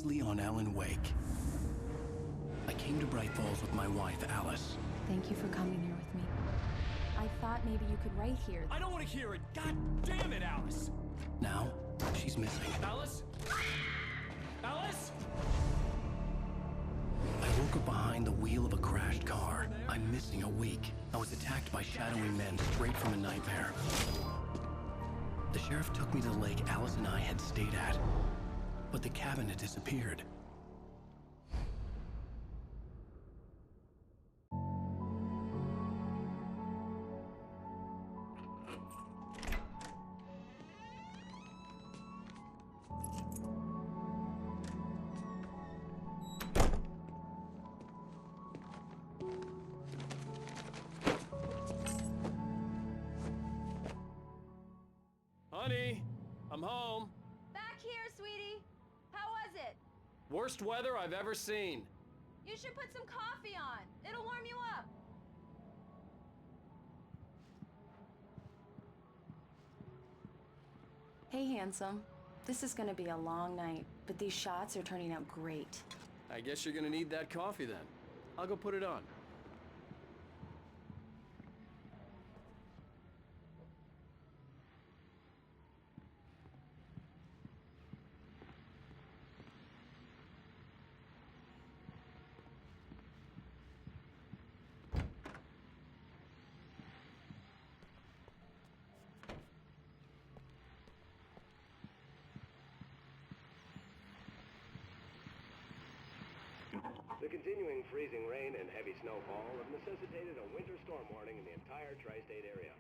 precisely on Alan Wake. I came to Bright Falls with my wife, Alice. Thank you for coming here with me. I thought maybe you could write here. I don't want to hear it! God damn it, Alice! Now, she's missing. Alice? Alice? I woke up behind the wheel of a crashed car. I'm missing a week. I was attacked by shadowy men straight from a nightmare. The sheriff took me to the lake Alice and I had stayed at, but the cabin had disappeared. Honey, I'm home. Back here, sweetie. How was it? Worst weather I've ever seen. You should put some coffee on. It'll warm you up. Hey, handsome. This is gonna be a long night, but these shots are turning out great. I guess you're gonna need that coffee then. I'll go put it on. The continuing freezing rain and heavy snowfall have necessitated a winter storm warning in the entire tri-state area.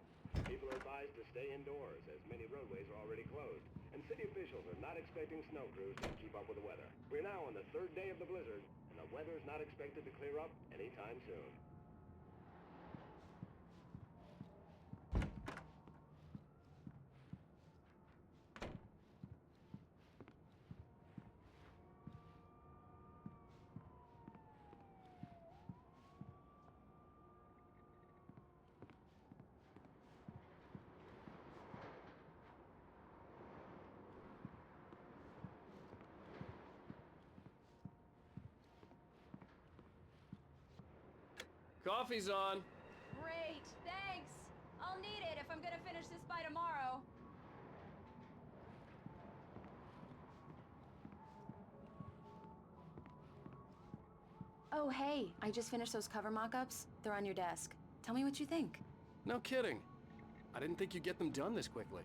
People are advised to stay indoors as many roadways are already closed, and city officials are not expecting snow crews to keep up with the weather. We're now on the third day of the blizzard, and the weather is not expected to clear up anytime soon. Coffee's on. Great, thanks. I'll need it if I'm gonna finish this by tomorrow. Oh, hey, I just finished those cover mock-ups. They're on your desk. Tell me what you think. No kidding. I didn't think you'd get them done this quickly.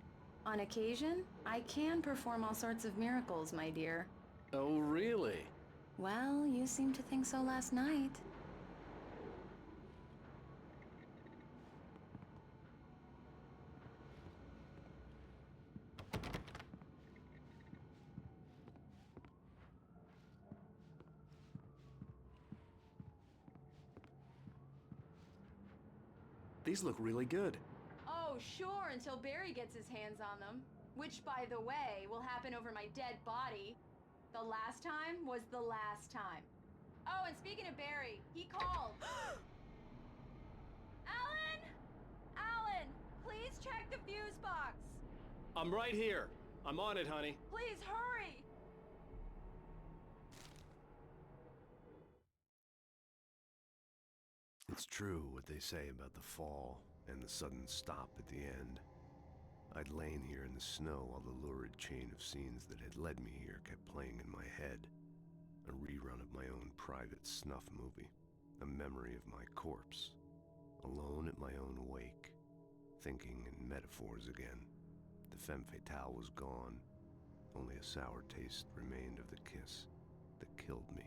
On occasion, I can perform all sorts of miracles, my dear. Oh, really? Well, you seemed to think so last night. These look really good. Oh, sure, until Barry gets his hands on them. Which, by the way, will happen over my dead body. The last time was the last time. Oh, and speaking of Barry, he called. Alan! Alan, please check the fuse box. I'm right here. I'm on it, honey. Please hurry! It's true what they say about the fall and the sudden stop at the end. I'd lain here in the snow while the lurid chain of scenes that had led me here kept playing in my head. A rerun of my own private snuff movie. A memory of my corpse. Alone at my own wake. Thinking in metaphors again. The femme fatale was gone. Only a sour taste remained of the kiss that killed me.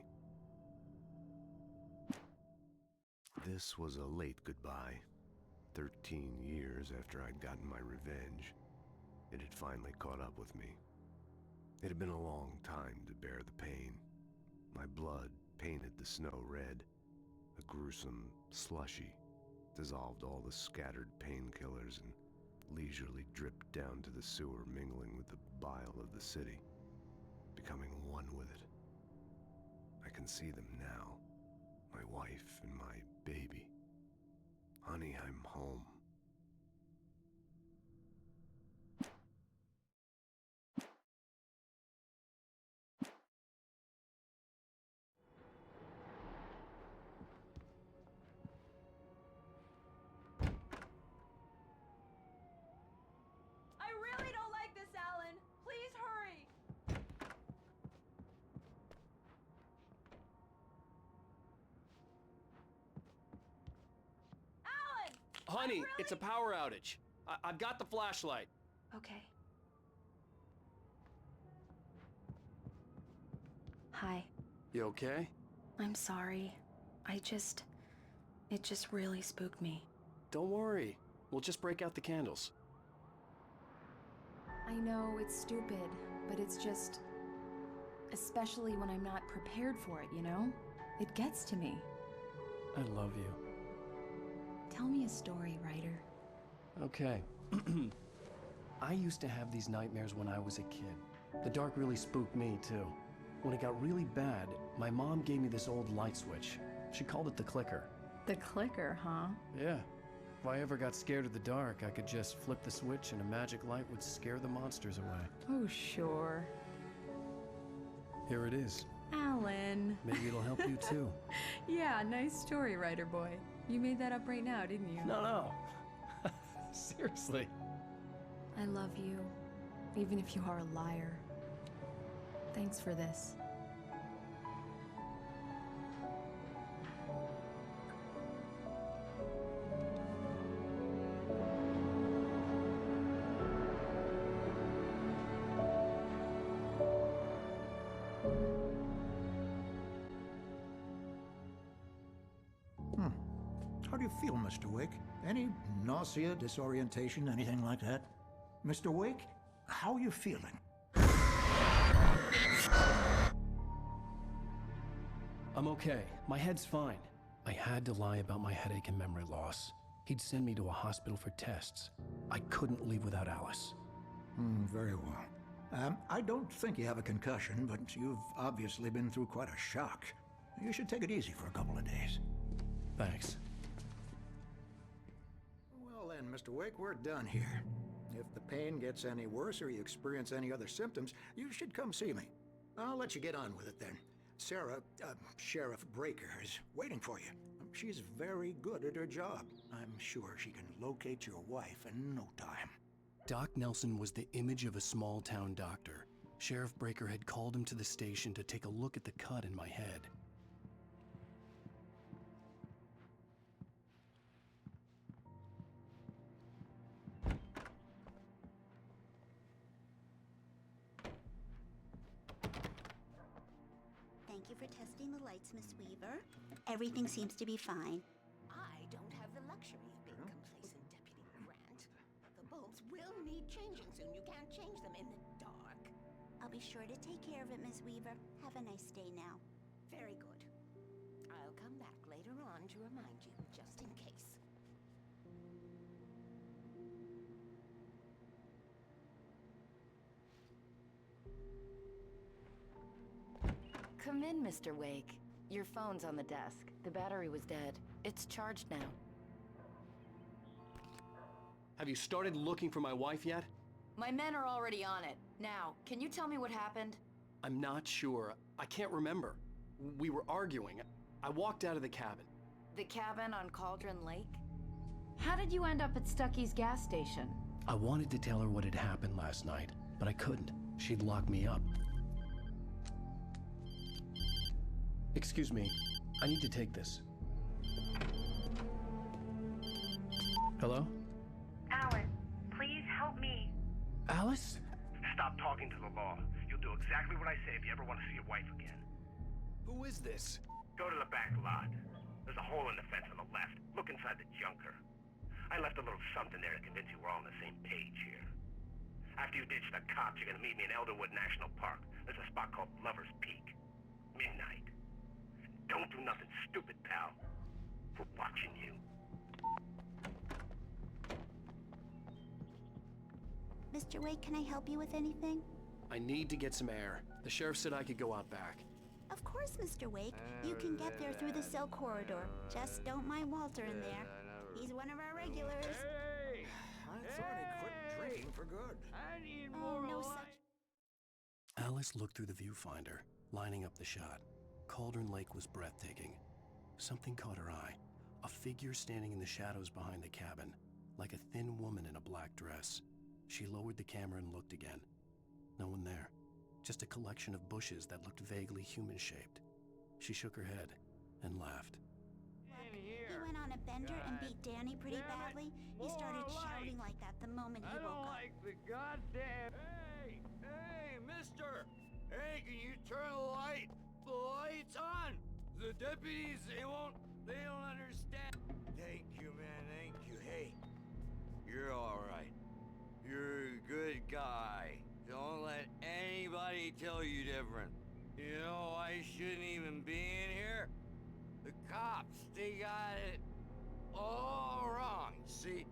This was a late goodbye. 13 years after I'd gotten my revenge, it had finally caught up with me. It had been a long time to bear the pain. My blood painted the snow red. A gruesome slushy dissolved all the scattered painkillers and leisurely dripped down to the sewer, mingling with the bile of the city, becoming one with it. I can see them now. My wife and my baby. Honey, I'm home. Honey, it's a power outage. I've got the flashlight. Okay. Hi. You okay? I'm sorry. It just really spooked me. Don't worry. We'll just break out the candles. I know it's stupid, but it's just... Especially when I'm not prepared for it, you know? It gets to me. I love you. Tell me a story, writer. Okay. I used to have these nightmares when I was a kid. The dark really spooked me, too. When it got really bad, my mom gave me this old light switch. She called it the clicker. The clicker, huh? Yeah. If I ever got scared of the dark, I could just flip the switch and a magic light would scare the monsters away. Oh, sure. Here it is. Alan. Maybe it'll help you, too. Yeah, nice story, writer boy. You made that up right now, didn't you? No. Seriously. I love you, even if you are a liar. Thanks for this. How do you feel, Mr. Wake? Any nausea, disorientation, anything like that? Mr. Wake, how are you feeling? I'm okay. My head's fine. I had to lie about my headache and memory loss. He'd send me to a hospital for tests. I couldn't leave without Alice. Very well. I don't think you have a concussion, but you've obviously been through quite a shock. You should take it easy for a couple of days. Thanks. Well then, Mr. Wake, we're done here. If the pain gets any worse or you experience any other symptoms, you should come see me. I'll let you get on with it then. Sarah, Sheriff Breaker, is waiting for you. She's very good at her job. I'm sure she can locate your wife in no time. Doc Nelson was the image of a small-town doctor. Sheriff Breaker had called him to the station to take a look at the cut in my head. Thank you for testing the lights, Miss Weaver. Everything seems to be fine. I don't have the luxury of being complacent, Deputy Grant. The bulbs will need changing soon. You can't change them in the dark. I'll be sure to take care of it, Miss Weaver. Have a nice day now. Very good. I'll come back later on to remind you, just in case. Come in, Mr. Wake. Your phone's on the desk. The battery was dead. It's charged now. Have you started looking for my wife yet? My men are already on it. Now, can you tell me what happened? I'm not sure. I can't remember. We were arguing. I walked out of the cabin. The cabin on Cauldron Lake? How did you end up at Stucky's gas station? I wanted to tell her what had happened last night, but I couldn't. She'd lock me up. Excuse me. I need to take this. Hello? Alan, please help me. Alice? Stop talking to the law. You'll do exactly what I say if you ever want to see your wife again. Who is this? Go to the back lot. There's a hole in the fence on the left. Look inside the junker. I left a little something there to convince you we're all on the same page here. After you ditch the cops, you're gonna meet me in Elderwood National Park. There's a spot called Lover's Peak. Midnight. Don't do nothing stupid, pal. We're watching you. Mr. Wake, can I help you with anything? I need to get some air. The sheriff said I could go out back. Of course, Mr. Wake. You can get there through the cell corridor. Just don't mind Walter in there. He's one of our regulars. Hey! I thought he'd quit drinking for good. Oh, no such... Alice looked through the viewfinder, lining up the shot. Cauldron Lake was breathtaking. Something caught her eye. A figure standing in the shadows behind the cabin, like a thin woman in a black dress. She lowered the camera and looked again. No one there. Just a collection of bushes that looked vaguely human-shaped. She shook her head and laughed. He went on a Bender and beat Danny pretty badly? He started shouting like that the moment he woke up. The goddamn... Hey, mister! Hey, can you turn the lights on? The deputies, they don't understand. Thank you, man, thank you. Hey, you're alright. You're a good guy. Don't let anybody tell you different. You know, I shouldn't even be in here. The cops, they got it all wrong. See,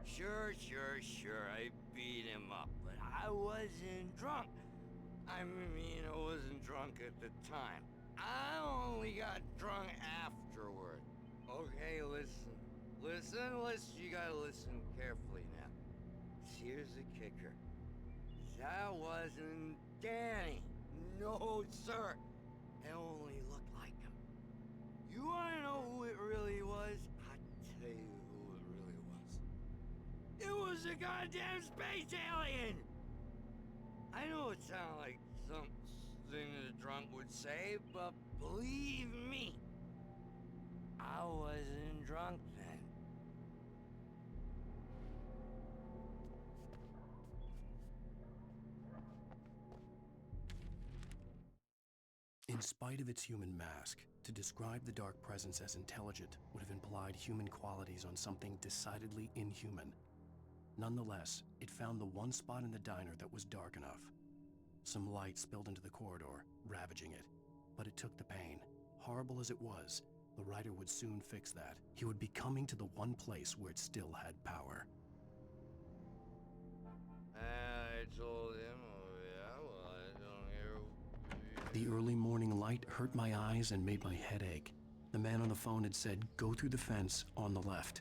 sure, I beat him up, but I wasn't drunk. I mean, I wasn't drunk at the time. I only got drunk afterward. Okay, listen, you gotta listen carefully now. Here's the kicker. That wasn't Danny. No, sir. It only looked like him. You wanna know who it really was? I'll tell you who it really was. It was a goddamn space alien! I know it sounds like something a drunk would say, but believe me, I wasn't drunk then. In spite of its human mask, to describe the Dark Presence as intelligent would have implied human qualities on something decidedly inhuman. Nonetheless, it found the one spot in the diner that was dark enough. Some light spilled into the corridor, ravaging it. But it took the pain. Horrible as it was, the writer would soon fix that. He would be coming to the one place where it still had power. I told him, oh yeah, well, I don't hear... The early morning light hurt my eyes and made my head ache. The man on the phone had said, "Go through the fence on the left."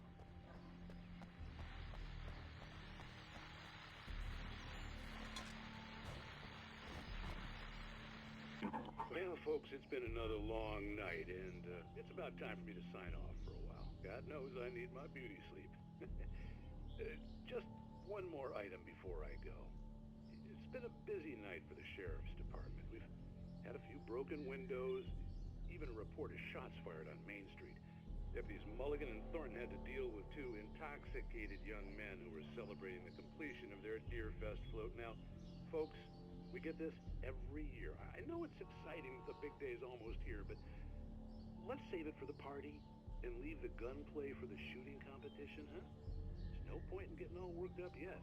Well, folks, it's been another long night, and it's about time for me to sign off for a while. God knows I need my beauty sleep. Just one more item before I go. It's been a busy night for the Sheriff's Department. We've had a few broken windows, even a report of shots fired on Main Street. Deputies Mulligan and Thornton had to deal with two intoxicated young men who were celebrating the completion of their Deerfest float. Now, folks, we get this every year. I know it's exciting, the big day's almost here, but let's save it for the party and leave the gunplay for the shooting competition, huh? There's no point in getting all worked up yet.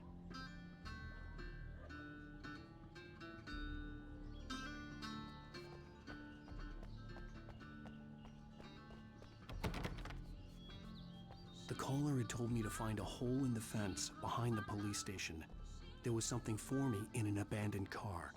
The caller had told me to find a hole in the fence behind the police station. There was something for me in an abandoned car.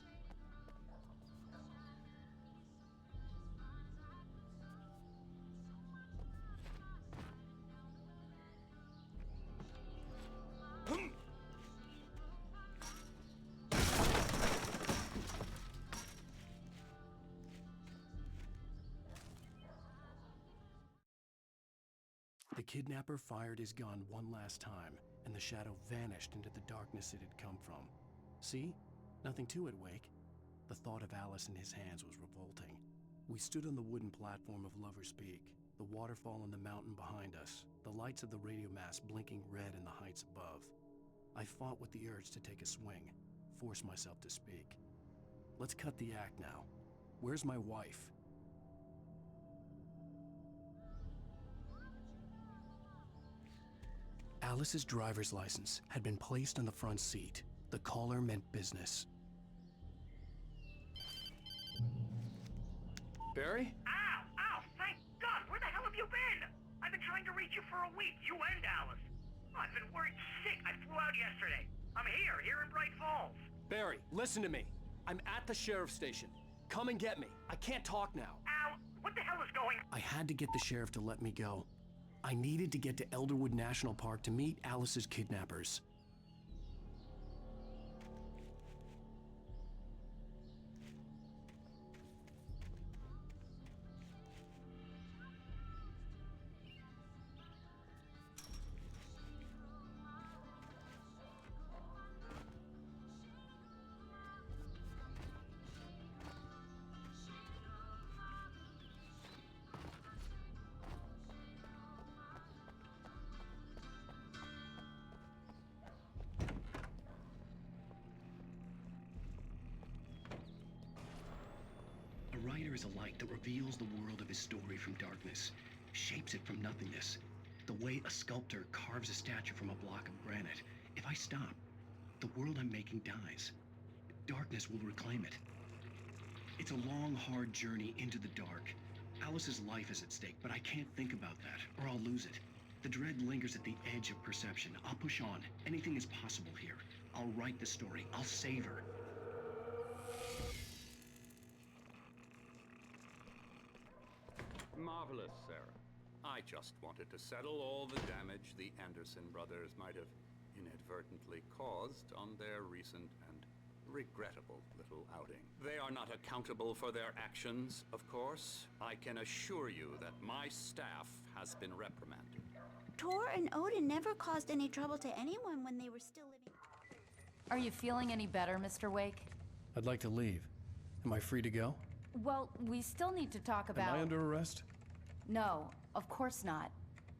The kidnapper fired his gun one last time, and the shadow vanished into the darkness it had come from. See? Nothing to it, Wake. The thought of Alice in his hands was revolting. We stood on the wooden platform of Lover's Peak, the waterfall on the mountain behind us, the lights of the radio mast blinking red in the heights above. I fought with the urge to take a swing, force myself to speak. Let's cut the act now. Where's my wife? Alice's driver's license had been placed on the front seat. The caller meant business. Barry? Ow! Thank God! Where the hell have you been? I've been trying to reach you for a week, you and Alice. I've been worried sick. I flew out yesterday. I'm here in Bright Falls. Barry, listen to me. I'm at the sheriff's station. Come and get me. I can't talk now. Ow! What the hell is going on? I had to get the sheriff to let me go. I needed to get to Elderwood National Park to meet Alice's kidnappers. writer is a light that reveals the world of his story from darkness, shapes it from nothingness. The way a sculptor carves a statue from a block of granite. If I stop, the world I'm making dies. Darkness will reclaim it. It's a long, hard journey into the dark. Alice's life is at stake, but I can't think about that, or I'll lose it. The dread lingers at the edge of perception. I'll push on. Anything is possible here. I'll write the story. I'll save her. Marvelous, Sarah. I just wanted to settle all the damage the Anderson brothers might have inadvertently caused on their recent and regrettable little outing. They are not accountable for their actions, of course. I can assure you that my staff has been reprimanded. Tor and Odin never caused any trouble to anyone when they were still living. Are you feeling any better, Mr. Wake? I'd like to leave. Am I free to go? Well, we still need to talk about... Am I under arrest? No, of course not.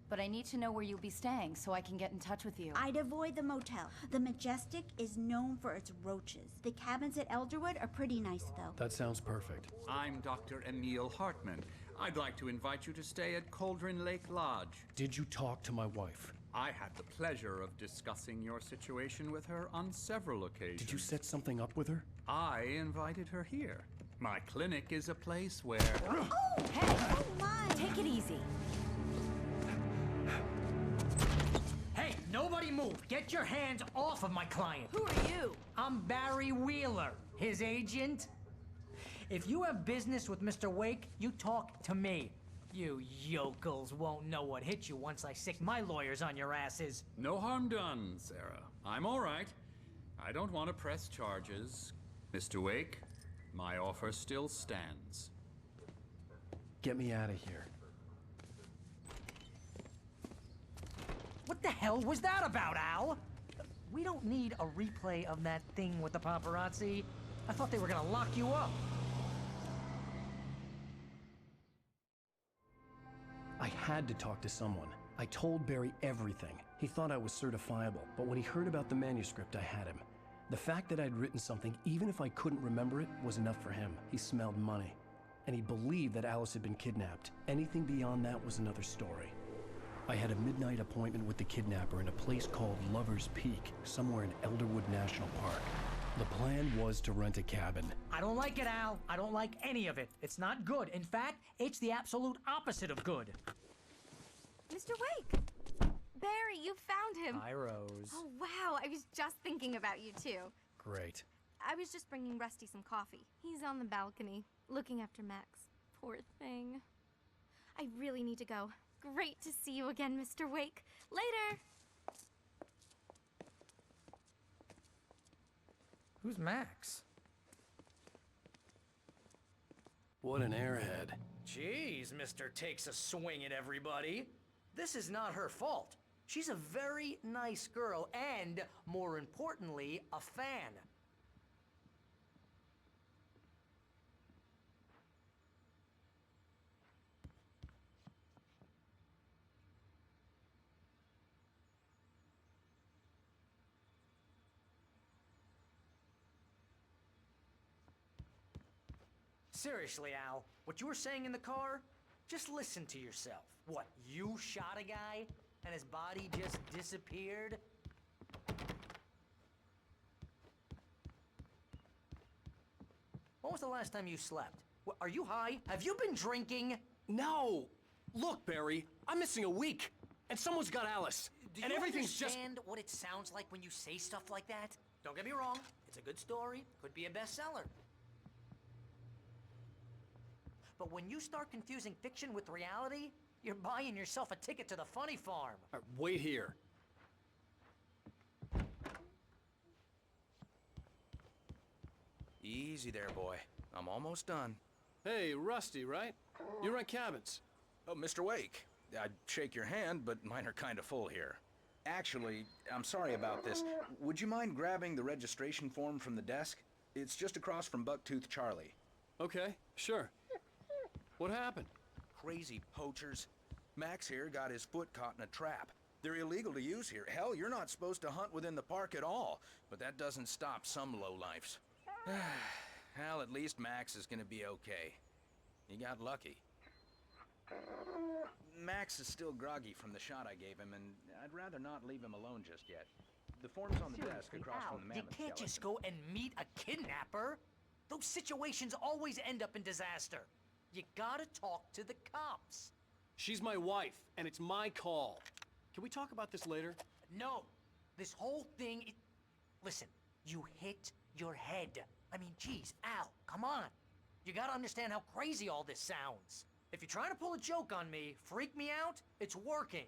But I need to know where you'll be staying so I can get in touch with you. I'd avoid the motel. The Majestic is known for its roaches. The cabins at Elderwood are pretty nice, though. That sounds perfect. I'm Dr. Emil Hartman. I'd like to invite you to stay at Cauldron Lake Lodge. Did you talk to my wife? I had the pleasure of discussing your situation with her on several occasions. Did you set something up with her? I invited her here. My clinic is a place where... Oh! Hey! Oh my! Take it easy. Hey, nobody move! Get your hands off of my client! Who are you? I'm Barry Wheeler, his agent. If you have business with Mr. Wake, you talk to me. You yokels won't know what hit you once I sick my lawyers on your asses. No harm done, Sarah. I'm all right. I don't want to press charges. Mr. Wake, my offer still stands. Get me out of here. What the hell was that about, Al? We don't need a replay of that thing with the paparazzi. I thought they were gonna lock you up. I had to talk to someone. I told Barry everything. He thought I was certifiable, but when he heard about the manuscript, I had him. The fact that I'd written something, even if I couldn't remember it, was enough for him. He smelled money. And he believed that Alice had been kidnapped. Anything beyond that was another story. I had a midnight appointment with the kidnapper in a place called Lover's Peak, somewhere in Elderwood National Park. The plan was to rent a cabin. I don't like it, Al. I don't like any of it. It's not good. In fact, it's the absolute opposite of good. Mr. Wake! Barry, you found him! Hi, Rose. Oh, wow. I was just thinking about you, too. Great. I was just bringing Rusty some coffee. He's on the balcony, looking after Max. Poor thing. I really need to go. Great to see you again, Mr. Wake. Later! Who's Max? What an airhead. Jeez, Mr. Takes a swing at everybody. This is not her fault. She's a very nice girl and, more importantly, a fan. Seriously, Al, what you were saying in the car? Just listen to yourself. What, you shot a guy and his body just disappeared? When was the last time you slept? What, are you high? Have you been drinking? No! Look, Barry, I'm missing a week, and someone's got Alice. Do and you everything's understand what it sounds like when you say stuff like that? Don't get me wrong, it's a good story, could be a bestseller. But when you start confusing fiction with reality, you're buying yourself a ticket to the funny farm. All right, wait here. Easy there, boy. I'm almost done. Hey, Rusty, right? You rent cabins. Oh, Mr. Wake. I'd shake your hand, but mine are kind of full here. Actually, I'm sorry about this. Would you mind grabbing the registration form from the desk? It's just across from Bucktooth Charlie. Okay, sure. What happened? Crazy poachers. Max here got his foot caught in a trap. They're illegal to use here. Hell, you're not supposed to hunt within the park at all. But that doesn't stop some lowlifes. Well, at least Max is gonna be okay. You got lucky. Max is still groggy from the shot I gave him, and I'd rather not leave him alone just yet. The form's on the desk across Al, from the you mammoth can't just skeleton. go and meet a kidnapper. Those situations always end up in disaster. You gotta talk to the cops. She's my wife, and it's my call. Can we talk about this later? No, this whole thing Listen, you hit your head. I mean, geez, Al, come on. You gotta understand how crazy all this sounds. If you're trying to pull a joke on me, freak me out, it's working.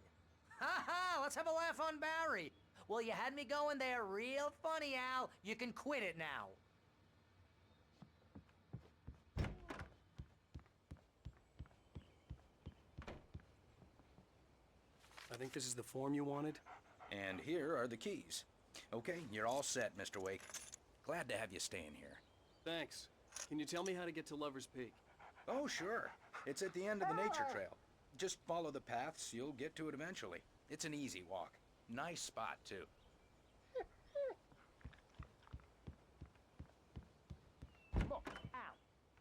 Ha ha, let's have a laugh on Barry. Well, you had me going there real funny, Al. You can quit it now. I think this is the form you wanted. And here are the keys. Okay, you're all set, Mr. Wake. Glad to have you staying here. Thanks. Can you tell me how to get to Lover's Peak? Oh, sure. It's at the end of the nature trail. Just follow the paths, you'll get to it eventually. It's an easy walk. Nice spot, too. Look, Al,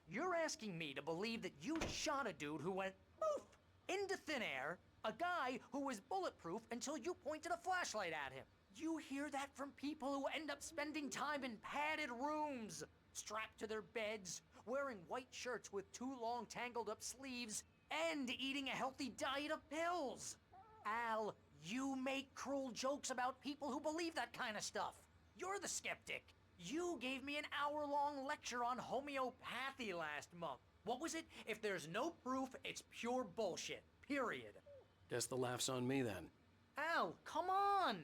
you're asking me to believe that you shot a dude who went poof into thin air, a guy who was bulletproof until you pointed a flashlight at him. You hear that from people who end up spending time in padded rooms, strapped to their beds, wearing white shirts with too long tangled up sleeves, and eating a healthy diet of pills. Al, you make cruel jokes about people who believe that kind of stuff. You're the skeptic. You gave me an hour-long lecture on homeopathy last month. What was it? If there's no proof, it's pure bullshit. Period. Guess the laugh's on me then. Al, come on!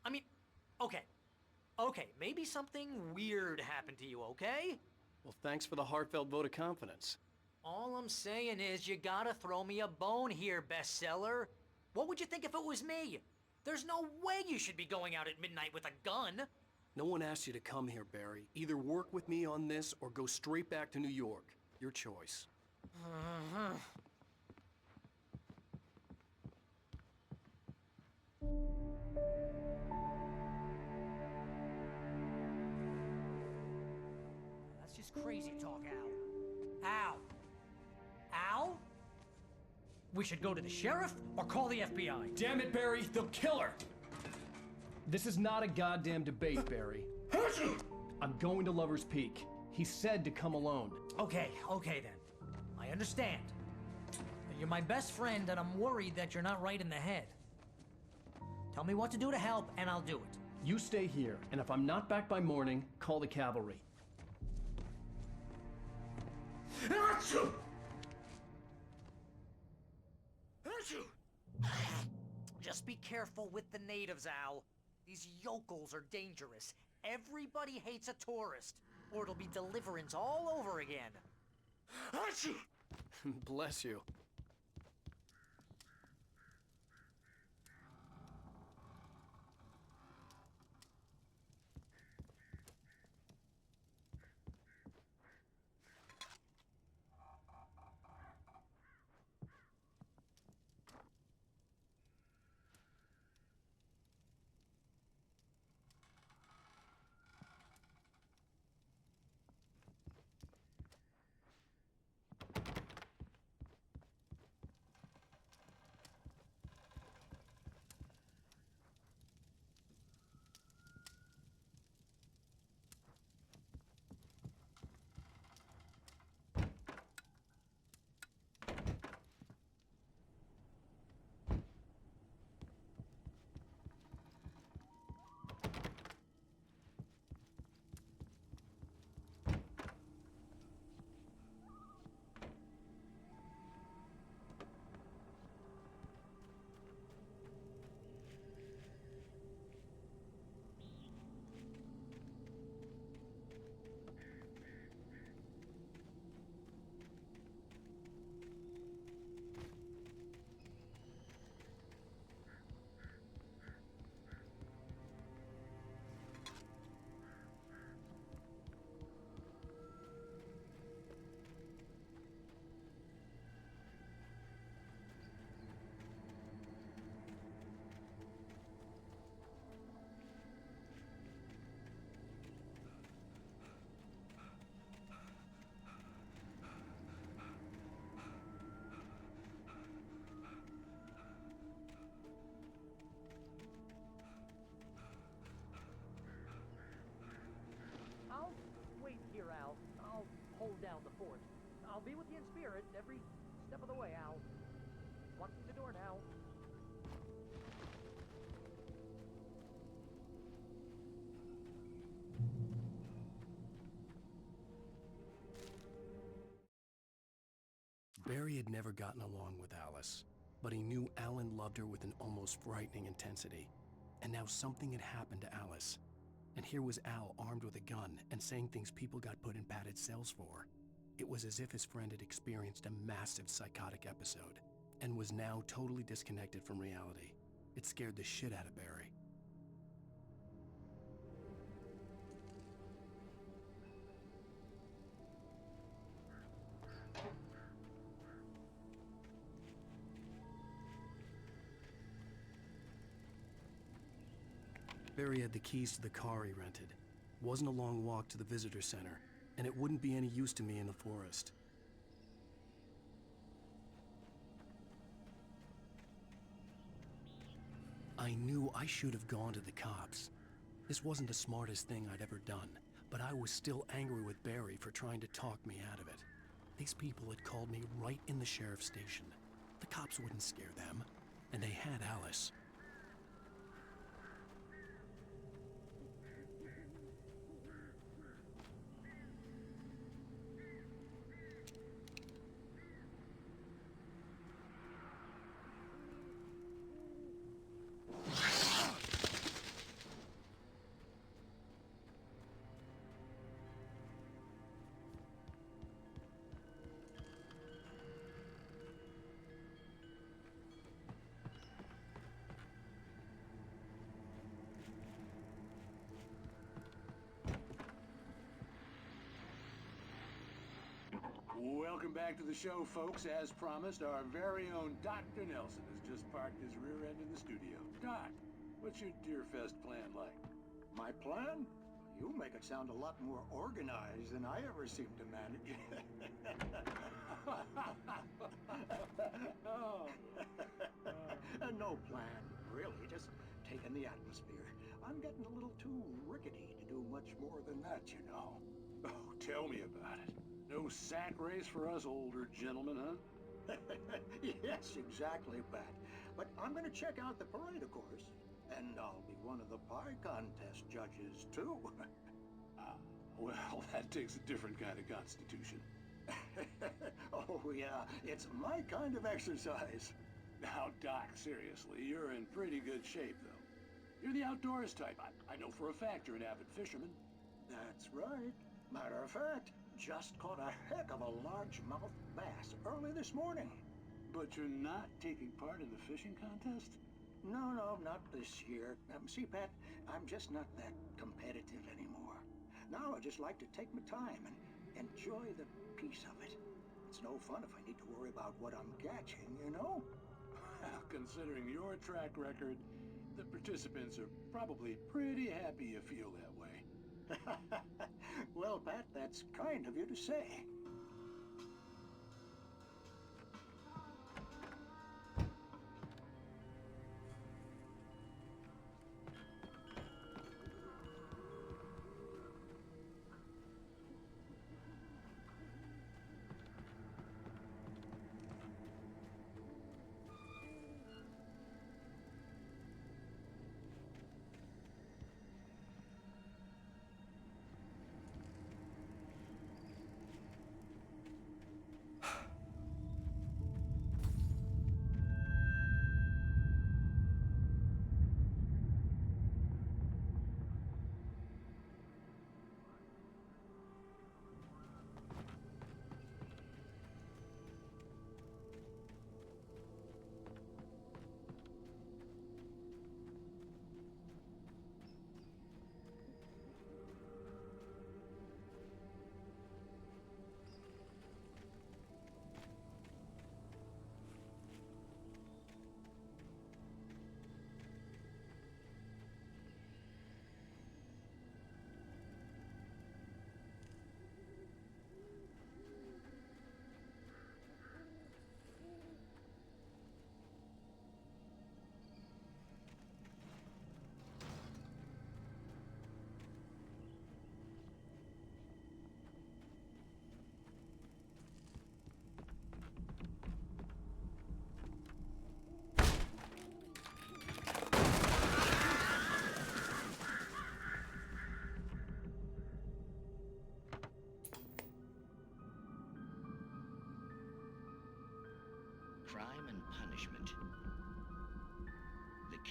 I mean, okay, maybe something weird happened to you, okay? Well, thanks for the heartfelt vote of confidence. All I'm saying is you gotta throw me a bone here, bestseller. What would you think if it was me? There's no way you should be going out at midnight with a gun. No one asked you to come here, Barry. Either work with me on this or go straight back to New York. Your choice. That's just crazy talk, Al. Al? We should go to the sheriff or call the FBI. Damn it, Barry, they'll kill her! This is not a goddamn debate, Barry. I'm going to Lover's Peak. He said to come alone. Okay then. I understand. You're my best friend and I'm worried that you're not right in the head. Tell me what to do to help and I'll do it. You stay here, and if I'm not back by morning, call the cavalry. Just be careful with the natives, Al. These yokels are dangerous. Everybody hates a tourist, or it'll be Deliverance all over again. Bless you. Step of the way, Al. Walk through the door now. Barry had never gotten along with Alice, but he knew Alan loved her with an almost frightening intensity. And now something had happened to Alice. And here was Al armed with a gun and saying things people got put in padded cells for. It was as if his friend had experienced a massive psychotic episode and was now totally disconnected from reality. It scared the shit out of Barry. Barry had the keys to the car he rented. Wasn't a long walk to the visitor center, and it wouldn't be any use to me in the forest. I knew I should have gone to the cops. This wasn't the smartest thing I'd ever done, but I was still angry with Barry for trying to talk me out of it. These people had called me right in the sheriff's station. The cops wouldn't scare them, and they had Alice. Welcome back to the show, folks. As promised, our very own Dr. Nelson has just parked his rear end in the studio. Doc, what's your Deerfest plan like? My plan? You make it sound a lot more organized than I ever seem to manage. No plan, really. Just taking the atmosphere. I'm getting a little too rickety to do much more than that, you know. Oh, tell me about it. No sack race for us older gentlemen, huh? Yes, exactly, Pat. But I'm going to check out the parade, of course. And I'll be one of the pie contest judges, too. Well, that takes a different kind of constitution. Oh, yeah. It's my kind of exercise. Now, Doc, seriously, you're in pretty good shape, though. You're the outdoors type. I know for a fact you're an avid fisherman. That's right. Matter of fact, just caught a heck of a largemouth bass early this morning. But you're not taking part in the fishing contest? No, not this year. See, Pat, I'm just not that competitive anymore. Now I just like to take my time and enjoy the peace of it. It's no fun if I need to worry about what I'm catching, you know? Well, considering your track record, the participants are probably pretty happy you feel that way. Well, Pat, that's kind of you to say.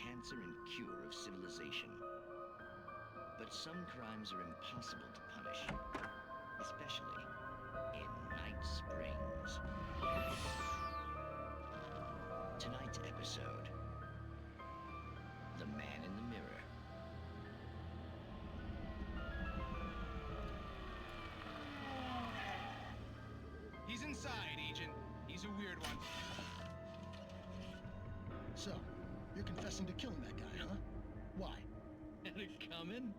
cancer and cure of civilization. But some crimes are impossible to punish, especially in Night Springs. Tonight's episode, The Man in the Mirror. He's inside, Agent. He's a weird one. So, you're confessing to killing that guy, huh? Why? Had it coming?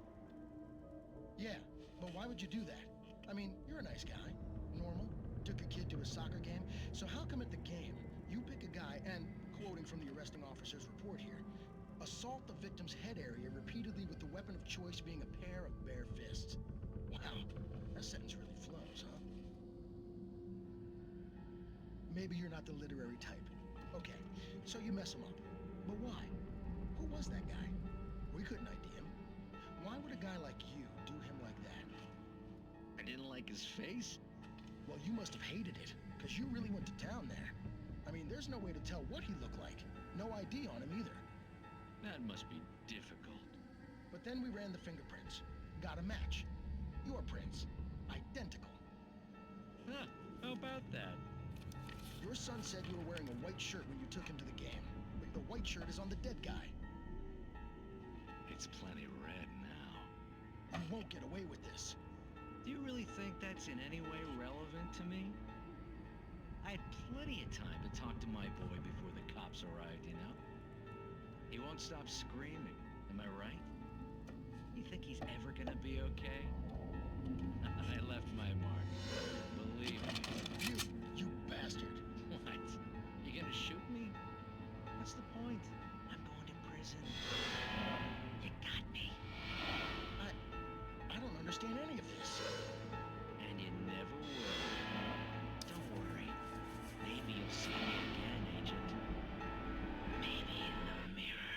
Yeah, but why would you do that? I mean, you're a nice guy. Normal. Took a kid to a soccer game. So how come at the game, you pick a guy and, quoting from the arresting officer's report here, assault the victim's head area repeatedly with the weapon of choice being a pair of bare fists? Wow, that sentence really flows, huh? Maybe you're not the literary type. Okay, so you mess him up. But why? Who was that guy? We couldn't ID him. Why would a guy like you do him like that? I didn't like his face? Well, you must have hated it, because you really went to town there. I mean, there's no way to tell what he looked like. No ID on him either. That must be difficult. But then we ran the fingerprints. Got a match. Your prints. Identical. Huh, how about that? Your son said you were wearing a white shirt when you took him to the game. But the white shirt is on the dead guy. It's plenty red now. You won't get away with this. Do you really think that's in any way relevant to me? I had plenty of time to talk to my boy before the cops arrived, you know? He won't stop screaming, am I right? You think he's ever gonna be okay? I left my mark. Believe me. You bastard. What? You gonna shoot me? What's the point? I'm going to prison. You got me. I don't understand any of this. And you never will. Don't worry. Maybe you'll see me again, Agent. Maybe in the mirror.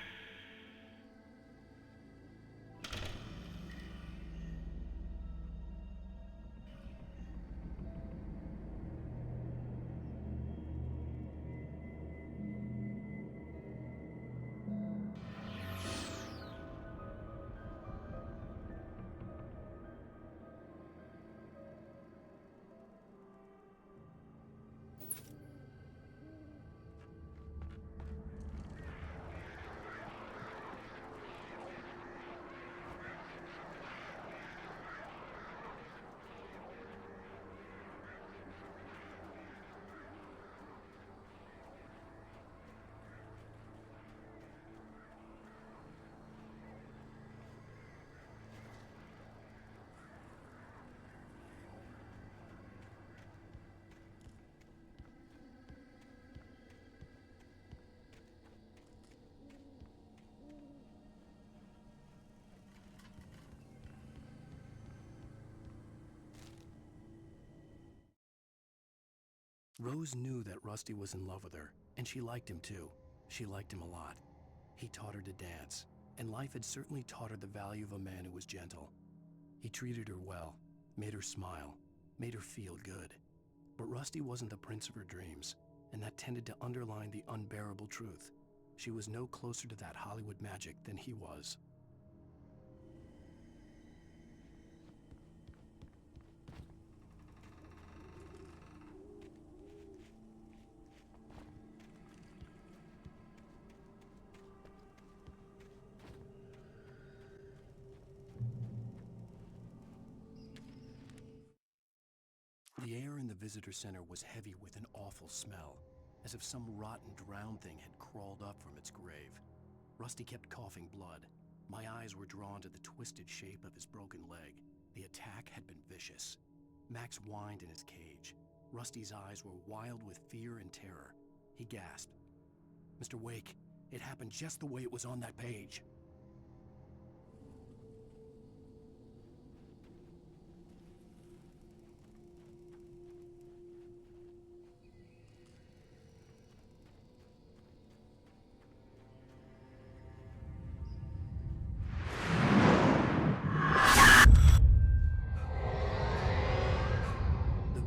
Rose knew that Rusty was in love with her, and she liked him too. She liked him a lot. He taught her to dance, and life had certainly taught her the value of a man who was gentle. He treated her well, made her smile, made her feel good. But Rusty wasn't the prince of her dreams, and that tended to underline the unbearable truth. She was no closer to that Hollywood magic than he was. The air in the visitor center was heavy with an awful smell, as if some rotten drowned thing had crawled up from its grave. Rusty kept coughing blood. My eyes were drawn to the twisted shape of his broken leg. The attack had been vicious. Max whined in his cage. Rusty's eyes were wild with fear and terror. He gasped. "Mr. Wake, it happened just the way it was on that page."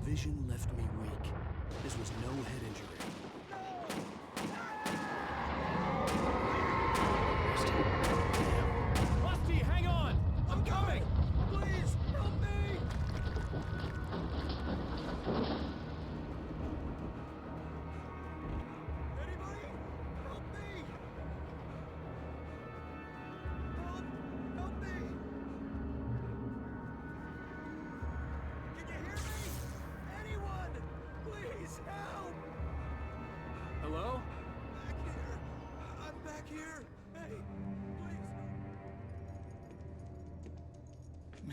Vision left me weak. This was no head injury.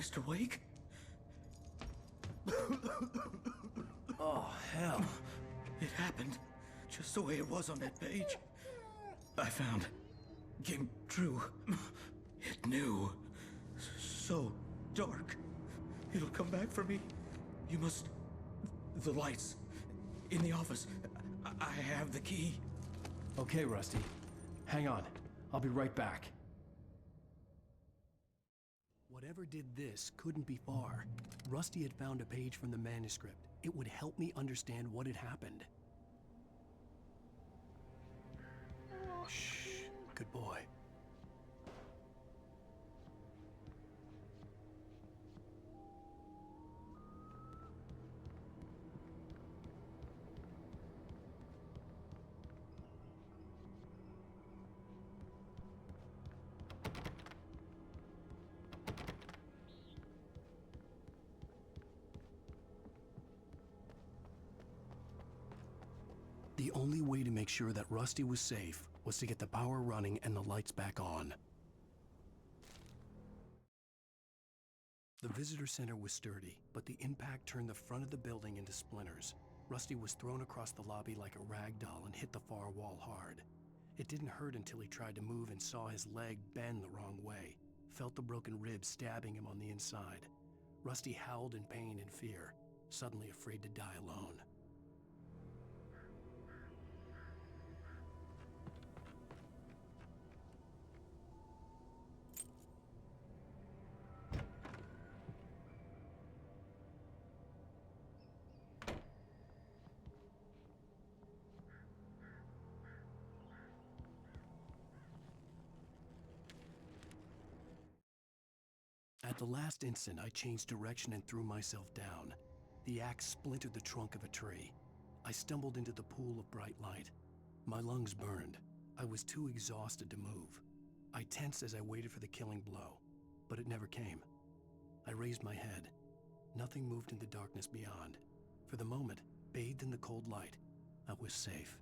Mr. Wake? Oh, hell. It happened just the way it was on that page. I found. Came true. It knew. So dark. It'll come back for me. You must... The lights. In the office. I have the key. Okay, Rusty. Hang on. I'll be right back. Whatever did this couldn't be far. Rusty had found a page from the manuscript. It would help me understand what had happened. Shh. Good boy. The only way to make sure that Rusty was safe was to get the power running and the lights back on. The visitor center was sturdy, but the impact turned the front of the building into splinters. Rusty was thrown across the lobby like a rag doll and hit the far wall hard. It didn't hurt until he tried to move and saw his leg bend the wrong way, felt the broken ribs stabbing him on the inside. Rusty howled in pain and fear, suddenly afraid to die alone. At the last instant, I changed direction and threw myself down. The axe splintered the trunk of a tree. I stumbled into the pool of bright light. My lungs burned. I was too exhausted to move. I tensed as I waited for the killing blow, but it never came. I raised my head. Nothing moved in the darkness beyond. For the moment, bathed in the cold light, I was safe.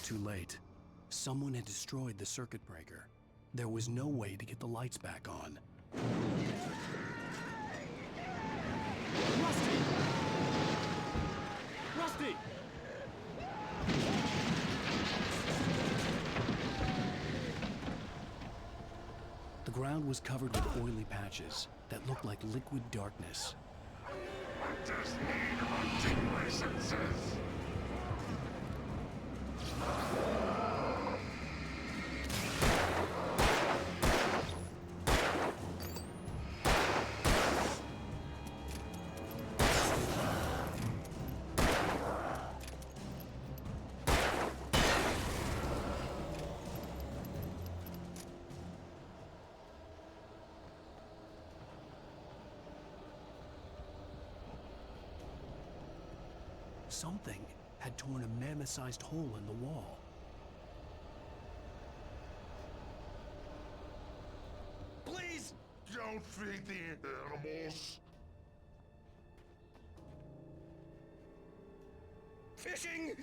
Too late. Someone had destroyed the circuit breaker. There was no way to get the lights back on. Rusty! Rusty! The ground was covered with oily patches that looked like liquid darkness. I just need hunting licenses! Something had torn a mammoth-sized hole in the wall. Please don't feed the animals. Fishing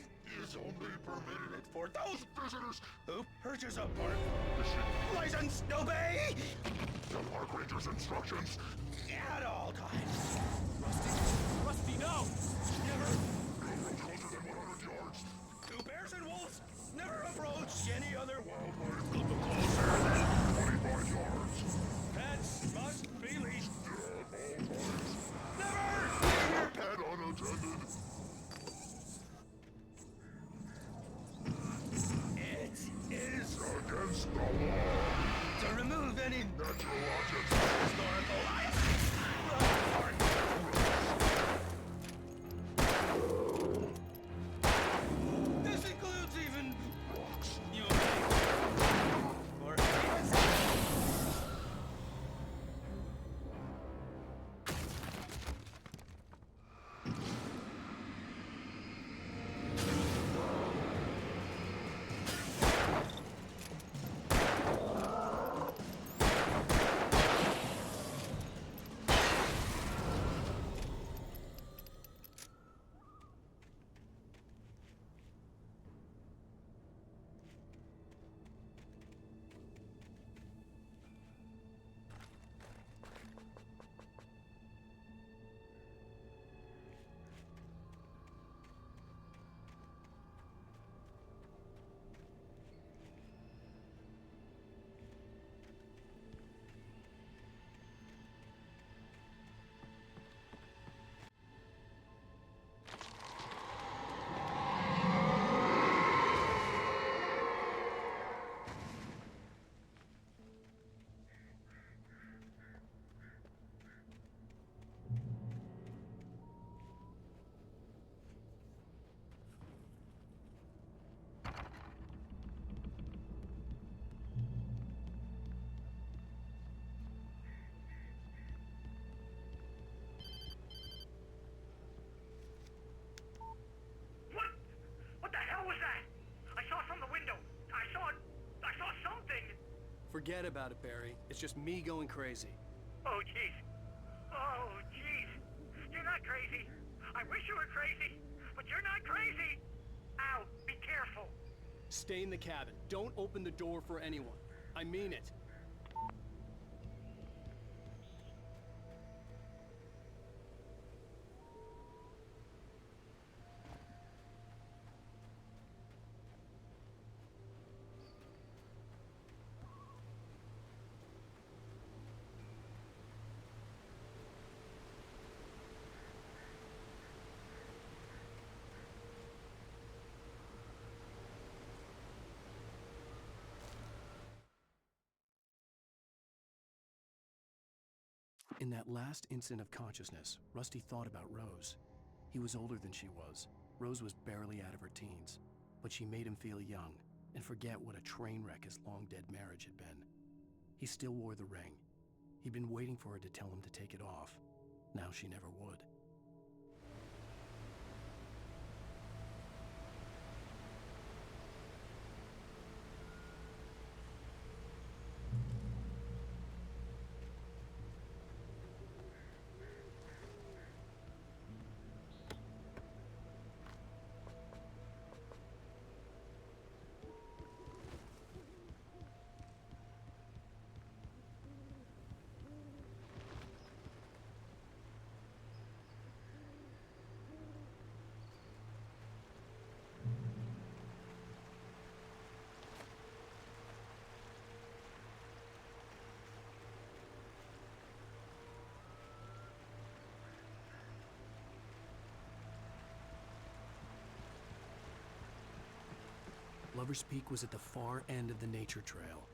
is only permitted for those visitors who purchase a park license obey the park ranger's instructions at all times. Rusty, no! Never! No closer than 100 yards. To bears and wolves, never approach any other wildlife closer than 25 yards. Pets must be leashed. At all times. Never! Leave your pet unattended. It is against the law to remove any natural objects historical items. Forget about it, Barry. It's just me going crazy. Oh, jeez. Oh, jeez. You're not crazy. I wish you were crazy, but you're not crazy. Ow, be careful. Stay in the cabin. Don't open the door for anyone. I mean it. In that last instant of consciousness, Rusty thought about Rose. He was older than she was. Rose was barely out of her teens, but she made him feel young and forget what a train wreck his long-dead marriage had been. He still wore the ring. He'd been waiting for her to tell him to take it off. Now she never would. Lover's Peak was at the far end of the nature trail.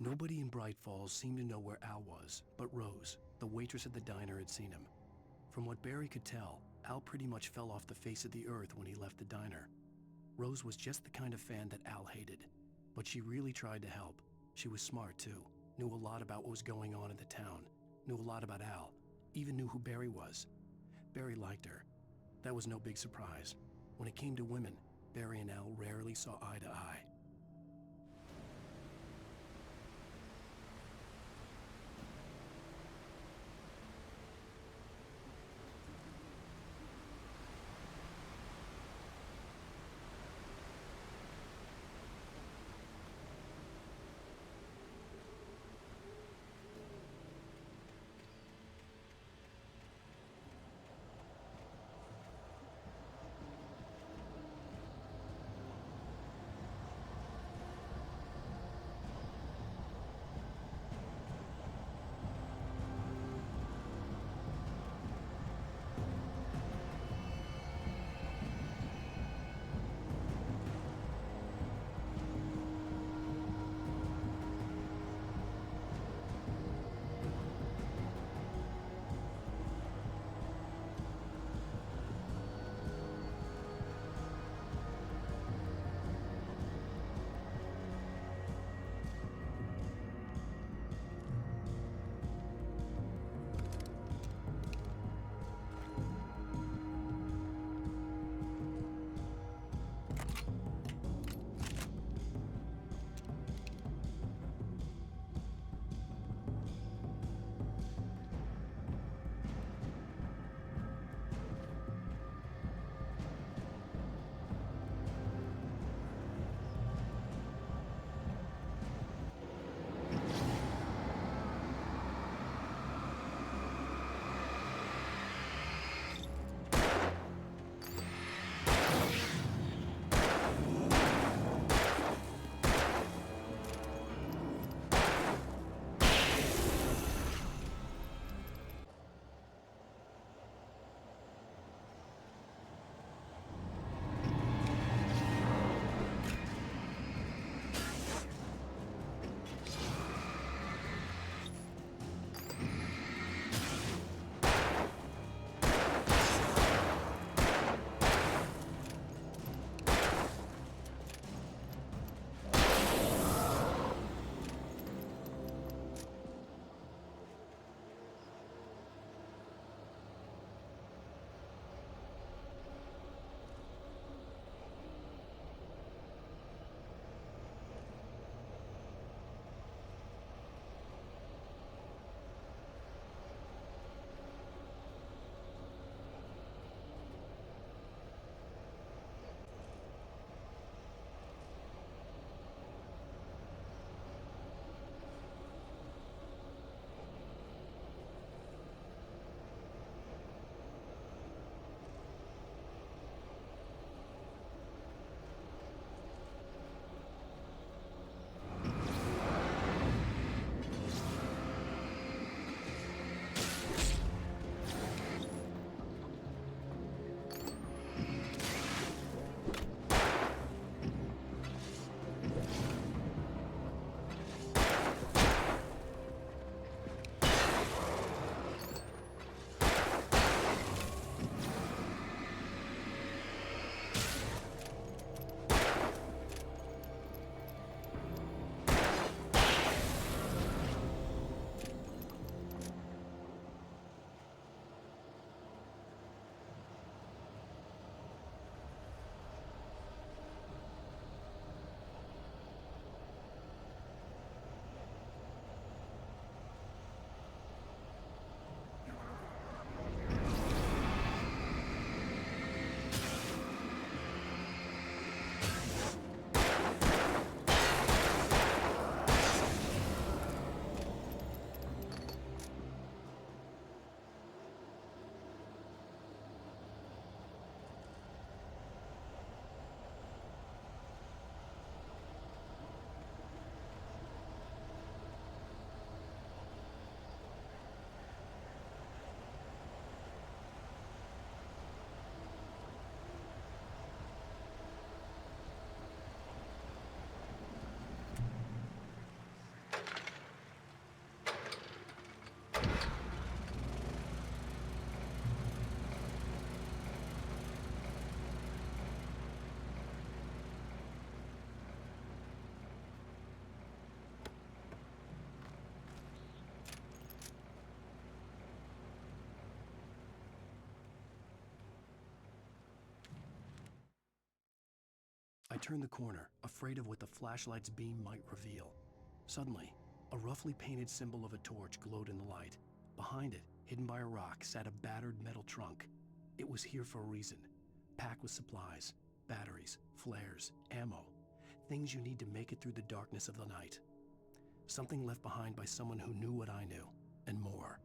Nobody in Bright Falls seemed to know where Al was, but Rose, the waitress at the diner, had seen him. From what Barry could tell, Al pretty much fell off the face of the earth when he left the diner. Rose was just the kind of fan that Al hated, but she really tried to help. She was smart, too. Knew a lot about what was going on in the town. Knew a lot about Al. Even knew who Barry was. Barry liked her. That was no big surprise. When it came to women, Barry and Al rarely saw eye to eye. turned the corner, afraid of what the flashlight's beam might reveal. Suddenly, a roughly painted symbol of a torch glowed in the light. Behind it, hidden by a rock, sat a battered metal trunk. It was here for a reason, packed with supplies, batteries, flares, ammo, things you need to make it through the darkness of the night. Something left behind by someone who knew what I knew, and more.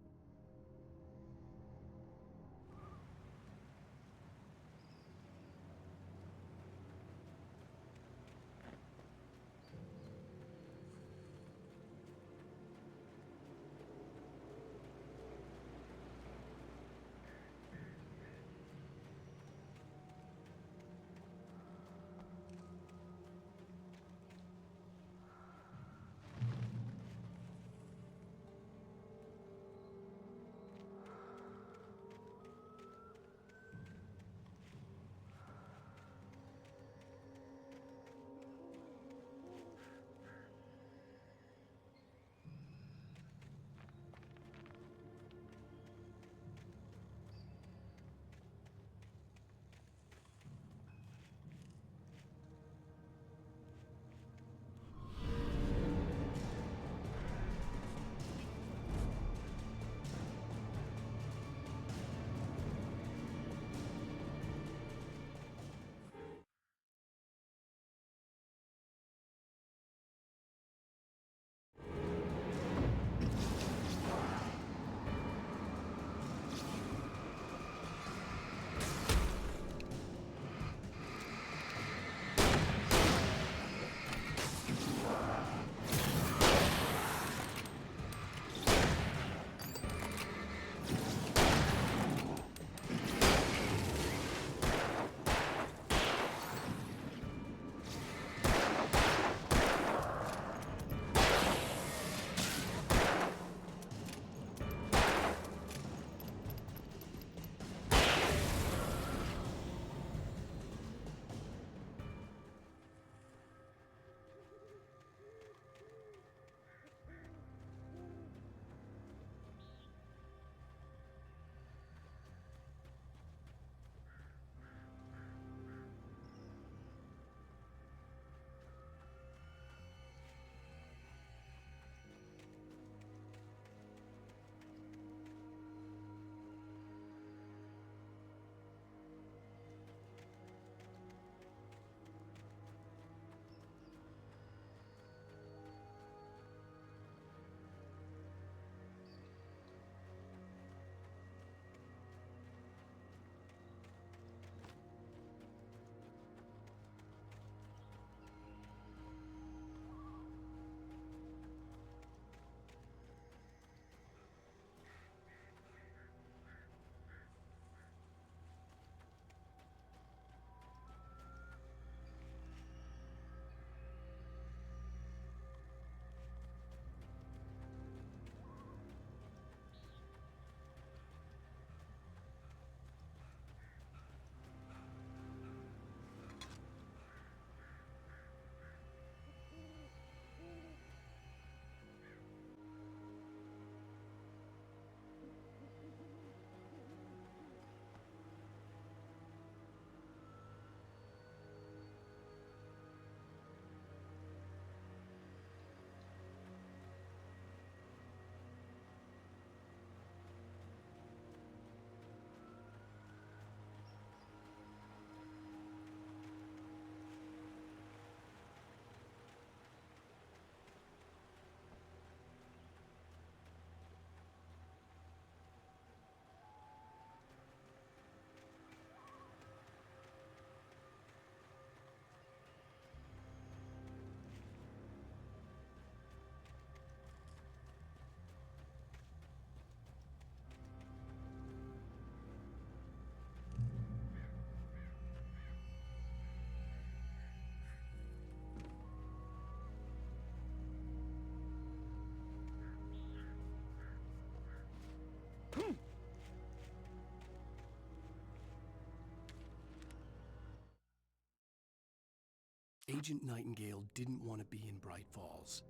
Agent Nightingale didn't want to be in Bright Falls.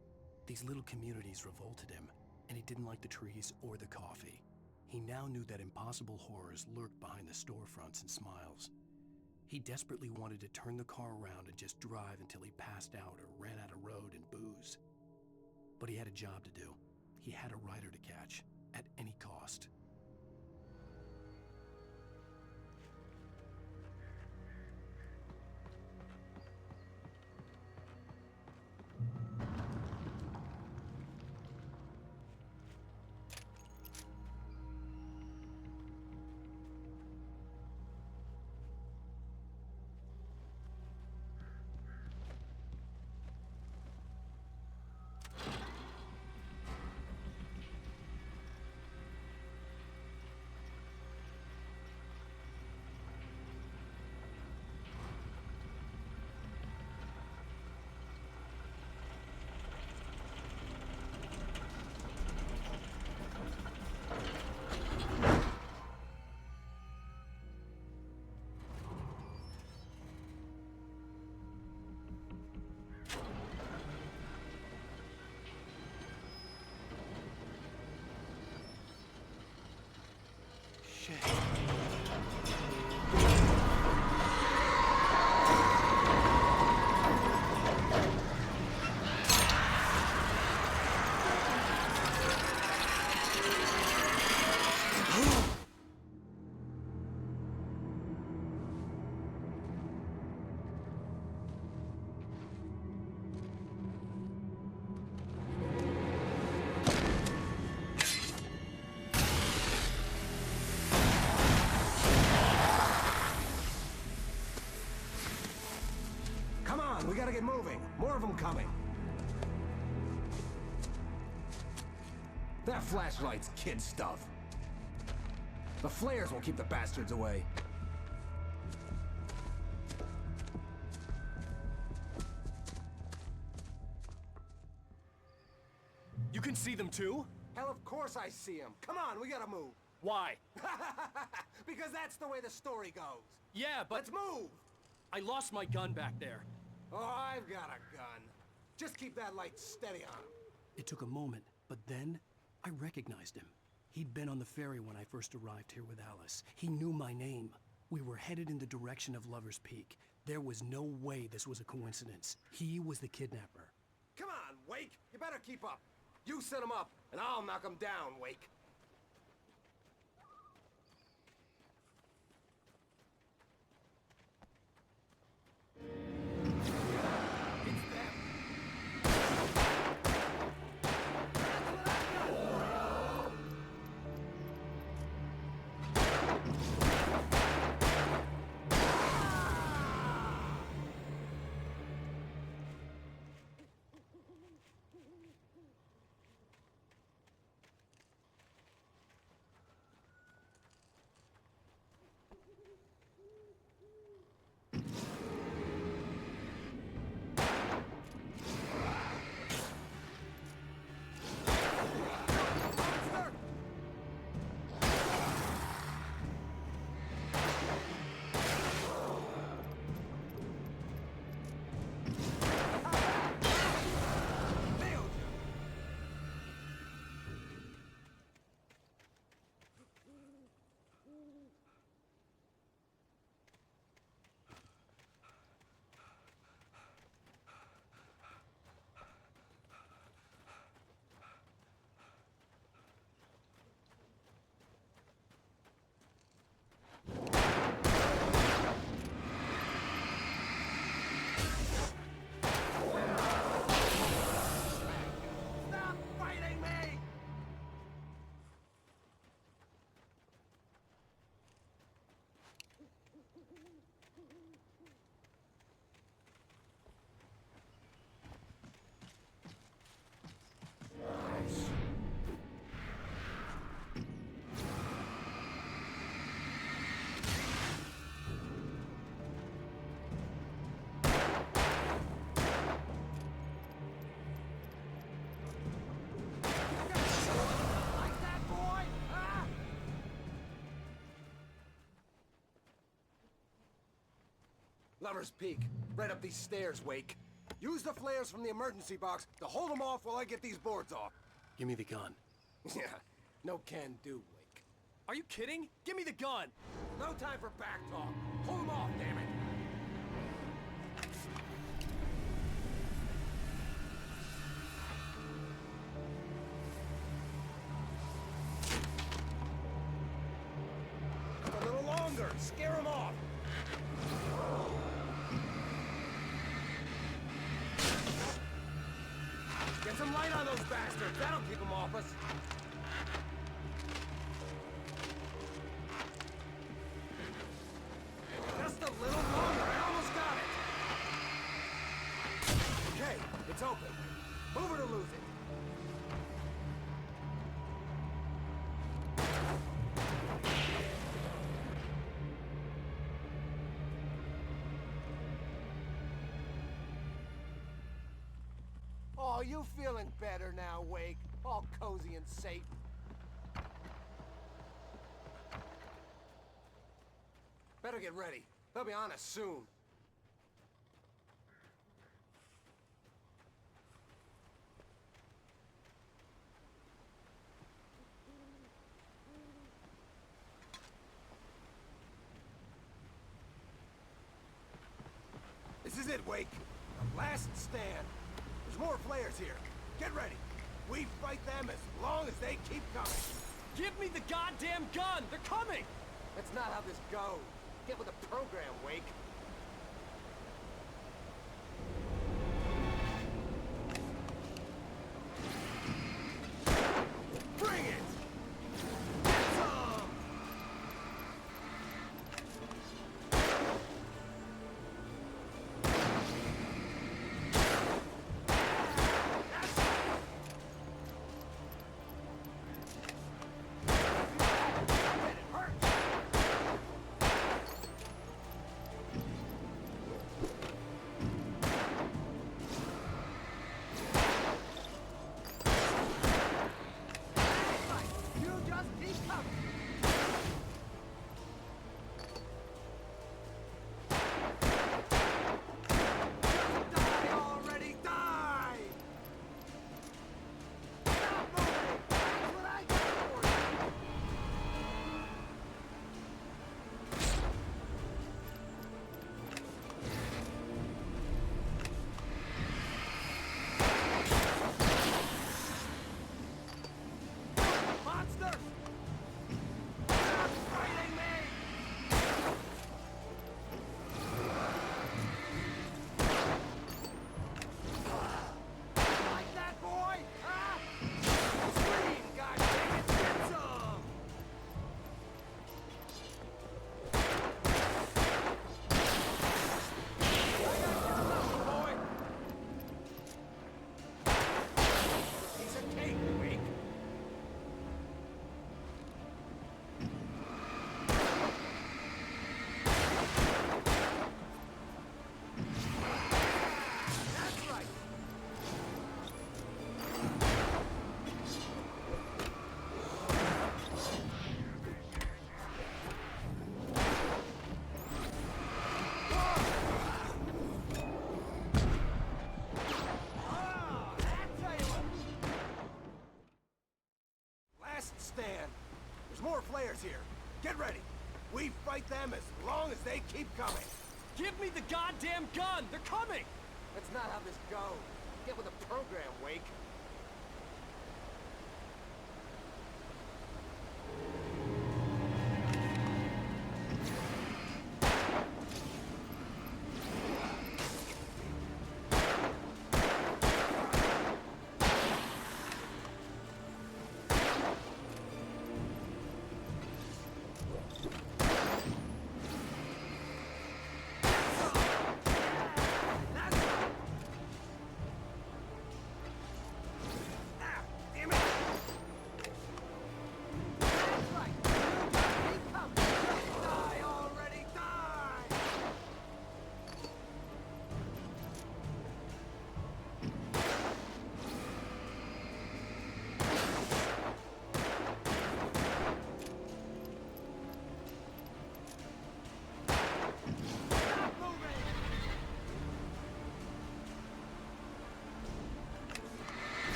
These little communities revolted him, and he didn't like the trees or the coffee. He now knew that impossible horrors lurked behind the storefronts and smiles. He desperately wanted to turn the car around and just drive until he passed out or ran out of road and booze. But he had a job to do. He had a rider to catch, at any cost. We gotta get moving. More of them coming. That flashlight's kid stuff. The flares will keep the bastards away. You can see them too? Hell, of course I see them. Come on, we gotta move. Why? Because that's the way the story goes. Yeah, but... Let's move! I lost my gun back there. Oh, I've got a gun. Just keep that light steady on him. It took a moment, but then I recognized him. He'd been on the ferry when I first arrived here with Alice. He knew my name. We were headed in the direction of Lover's Peak. There was no way this was a coincidence. He was the kidnapper. Come on, Wake! You better keep up. You set him up, and I'll knock him down, Wake. Lover's Peak. Right up these stairs, Wake. Use the flares from the emergency box to hold them off while I get these boards off. Give me the gun. Yeah, no can do, Wake. Are you kidding? Give me the gun! No time for back talk. Hold them off, damn it! That'll keep them off us. Just a little longer. I almost got it. Okay, it's open. Move it or lose it. Oh, you feeling better now, Wake? All cozy and safe. Better get ready. They'll be on us soon. This is it, Wake. The last stand. There's more flares here. Get ready. We fight them as long as they keep coming. Give me the goddamn gun! They're coming! That's not how this goes. Get with the program, Wake. Bring it! Get some! Stand. There's more flares here. Get ready. We fight them as long as they keep coming. Give me the goddamn gun! They're coming! That's not how this goes. Get with the program, Wake.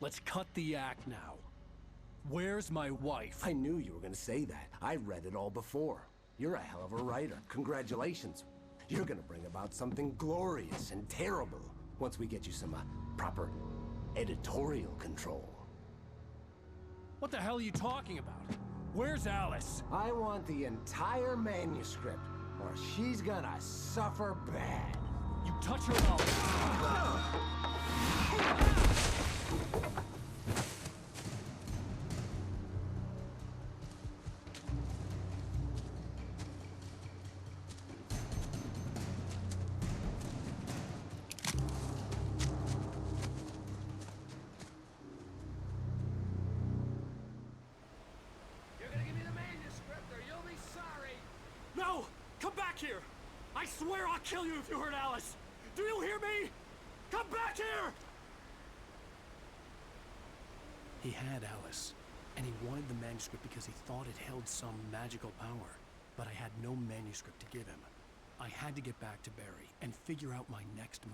Let's cut the act now. Where's my wife? I knew you were gonna say that. I read it all before. You're a hell of a writer. Congratulations. You're gonna bring about something glorious and terrible once we get you some proper editorial control. What the hell are you talking about? Where's Alice? I want the entire manuscript, or she's gonna suffer bad. You touch her mouth. You're gonna give me the manuscript or you'll be sorry. No! Come back here! I swear I'll kill you if you hurt Alice! Do you hear me? Come back here! He had Alice, and he wanted the manuscript because he thought it held some magical power. But I had no manuscript to give him. I had to get back to Barry and figure out my next move.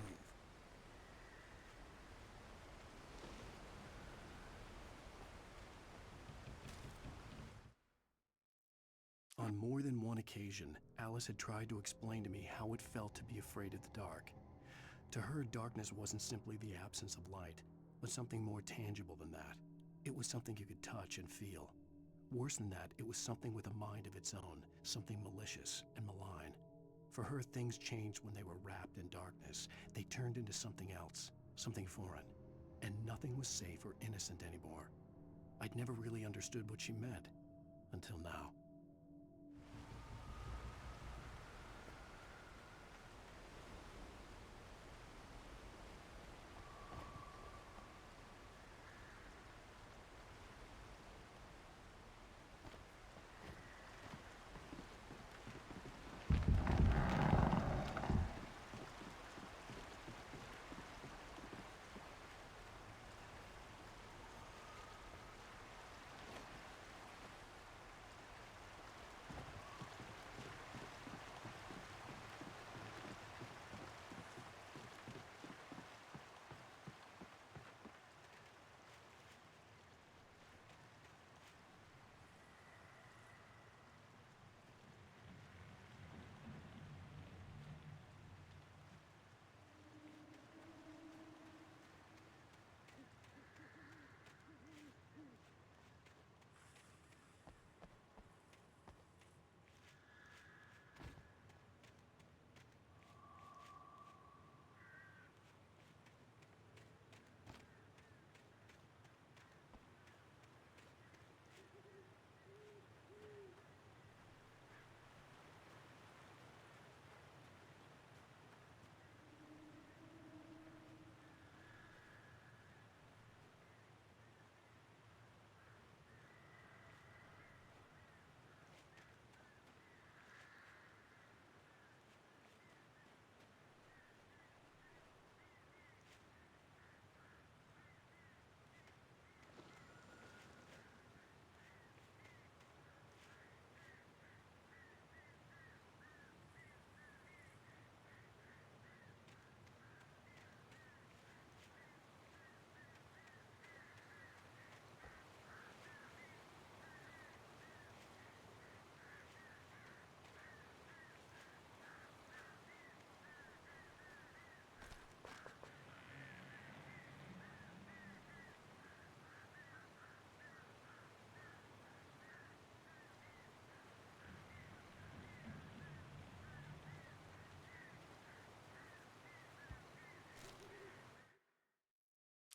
On more than one occasion, Alice had tried to explain to me how it felt to be afraid of the dark. To her, darkness wasn't simply the absence of light, but something more tangible than that. It was something you could touch and feel. Worse than that, it was something with a mind of its own, something malicious and malign. For her, things changed when they were wrapped in darkness. They turned into something else, something foreign, and nothing was safe or innocent anymore. I'd never really understood what she meant, until now.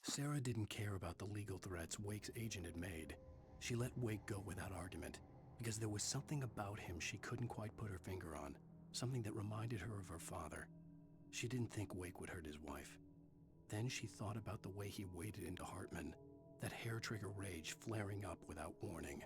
Sarah didn't care about the legal threats Wake's agent had made. She let Wake go without argument, because there was something about him she couldn't quite put her finger on, something that reminded her of her father. She didn't think Wake would hurt his wife. Then she thought about the way he waded into Hartman, that hair-trigger rage flaring up without warning.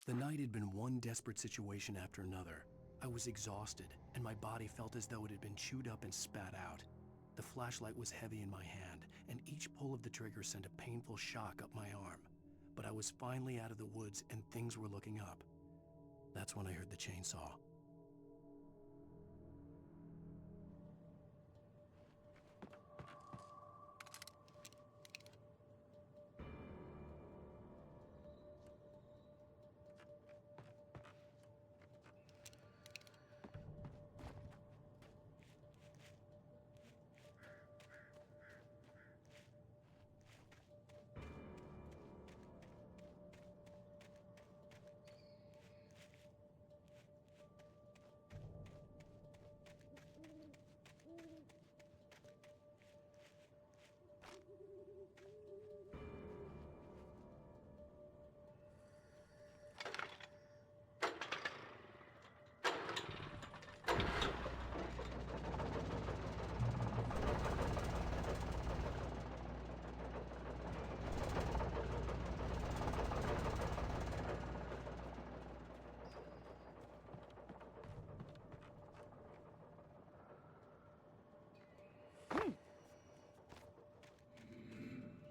The night had been one desperate situation after another. I was exhausted, and my body felt as though it had been chewed up and spat out. The flashlight was heavy in my hand, and each pull of the trigger sent a painful shock up my arm. But I was finally out of the woods, and things were looking up. That's when I heard the chainsaw.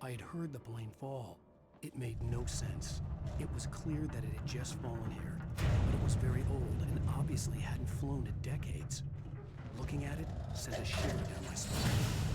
I had heard the plane fall. It made no sense. It was clear that it had just fallen here, but it was very old and obviously hadn't flown in decades. Looking at it sent a shiver down my spine.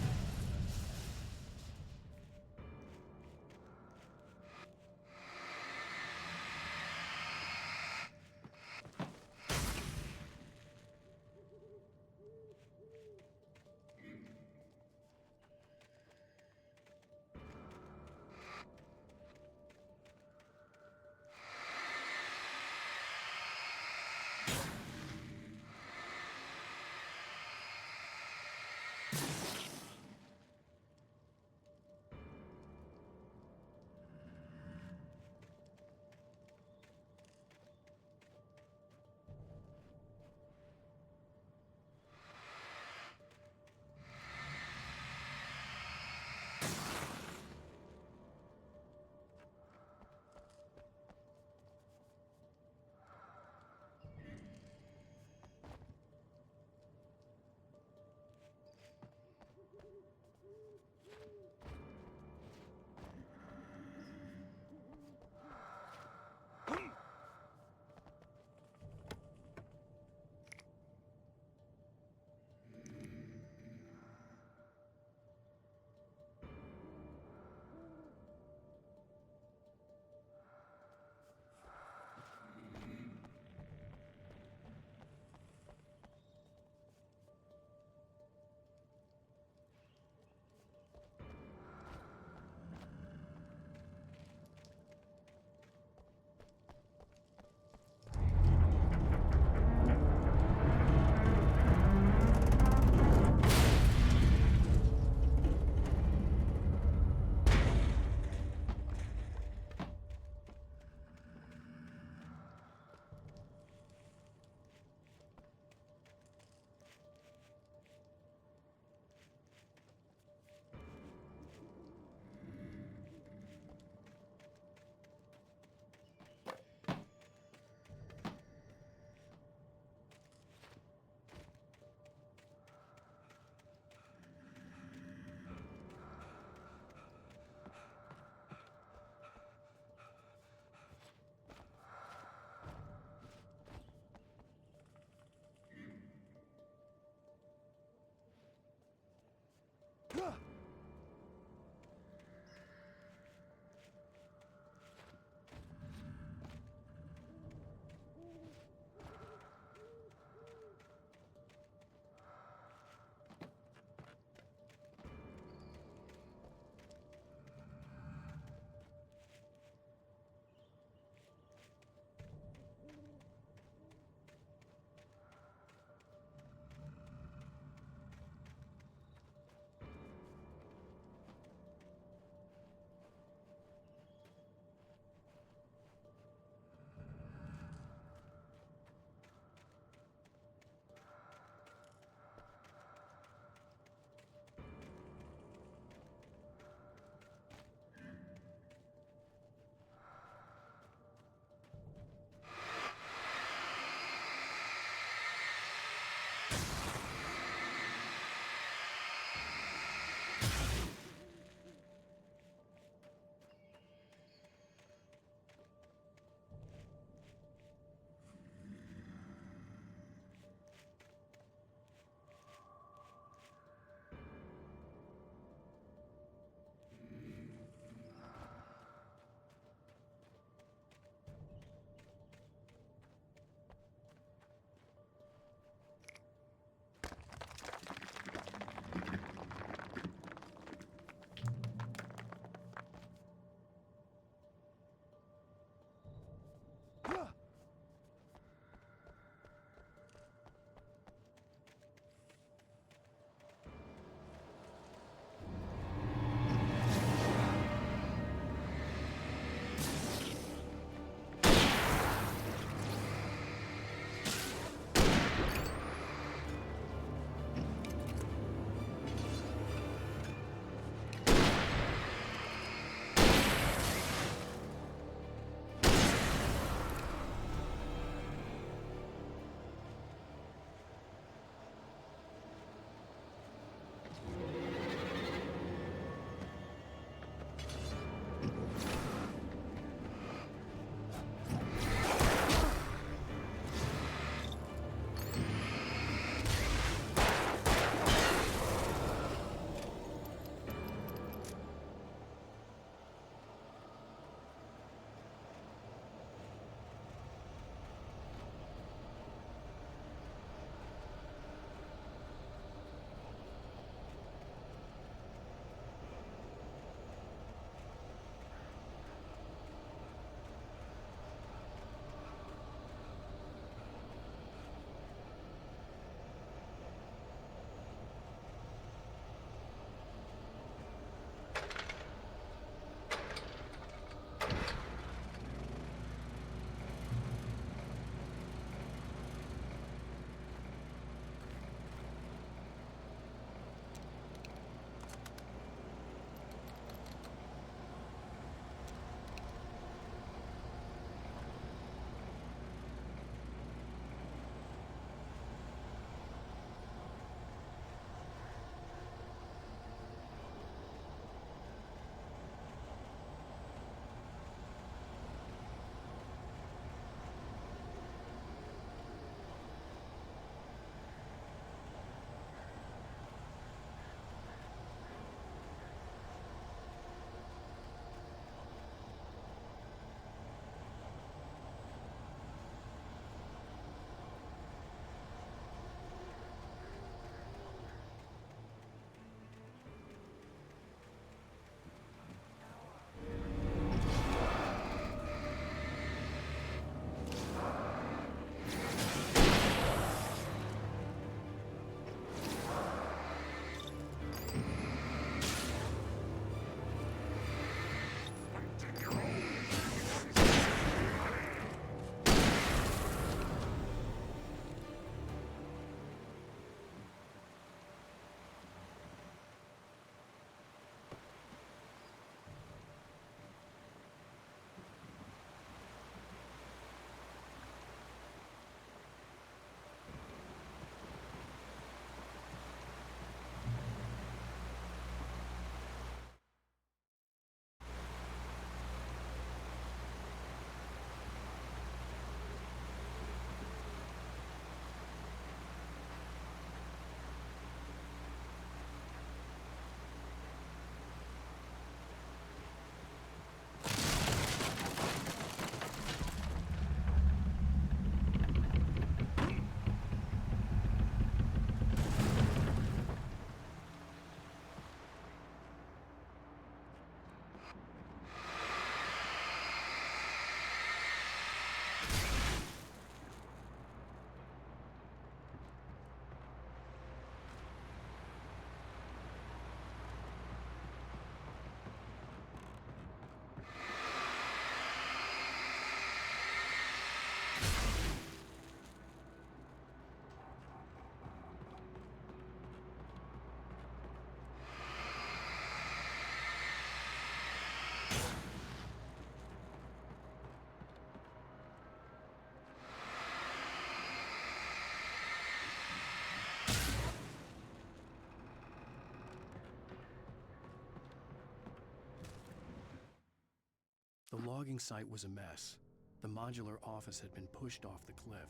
logging site was a mess. The modular office had been pushed off the cliff.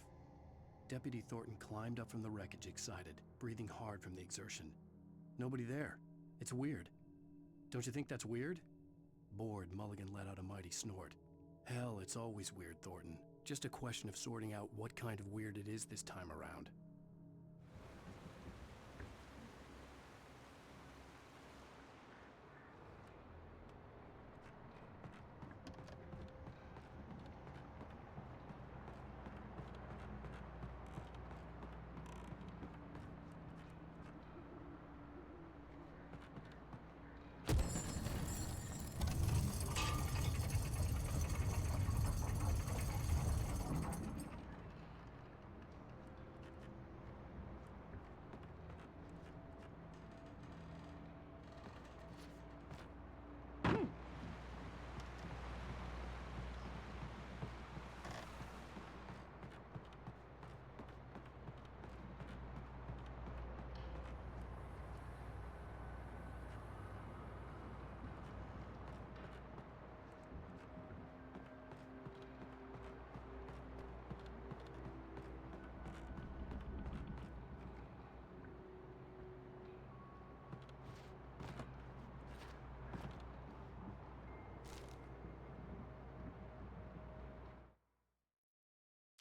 Deputy Thornton climbed up from the wreckage excited, breathing hard from the exertion. Nobody there. It's weird. Don't you think that's weird? Bored, Mulligan let out a mighty snort. Hell, it's always weird, Thornton. Just a question of sorting out what kind of weird it is this time around.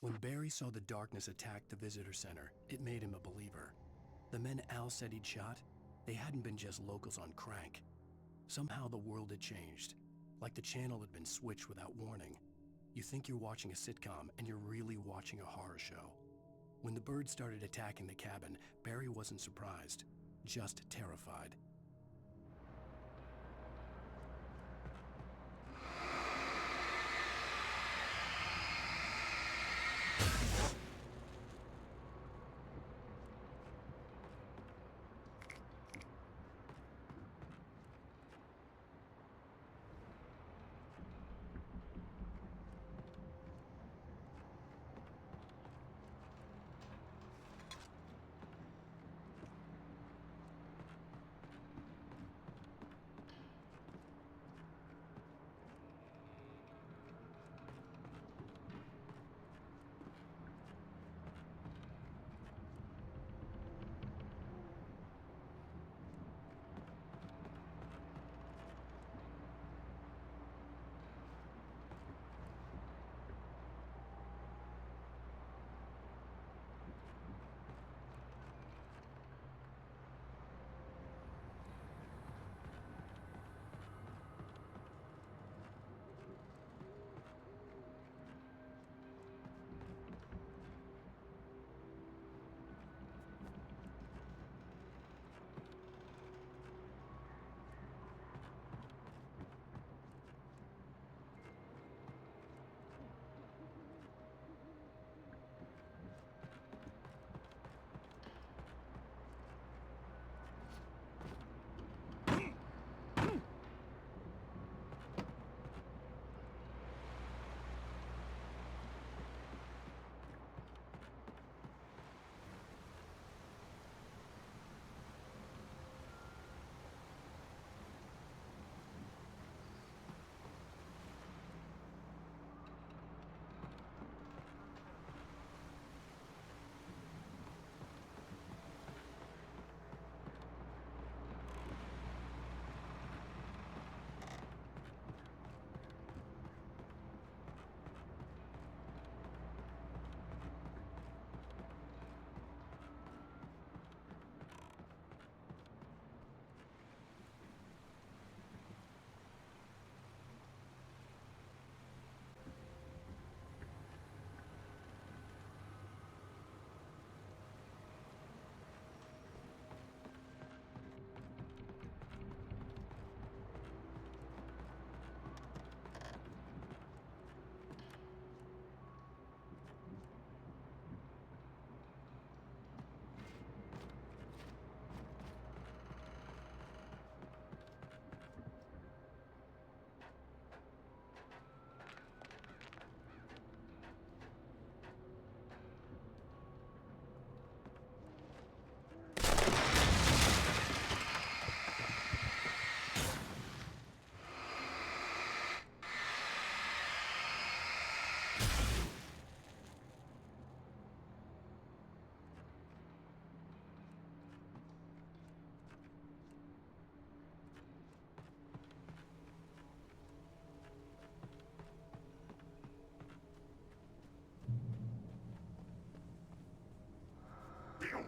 When Barry saw the darkness attack the visitor center, it made him a believer. The men Al said he'd shot, they hadn't been just locals on crank. Somehow the world had changed, like the channel had been switched without warning. You think you're watching a sitcom, and you're really watching a horror show. When the birds started attacking the cabin, Barry wasn't surprised, just terrified.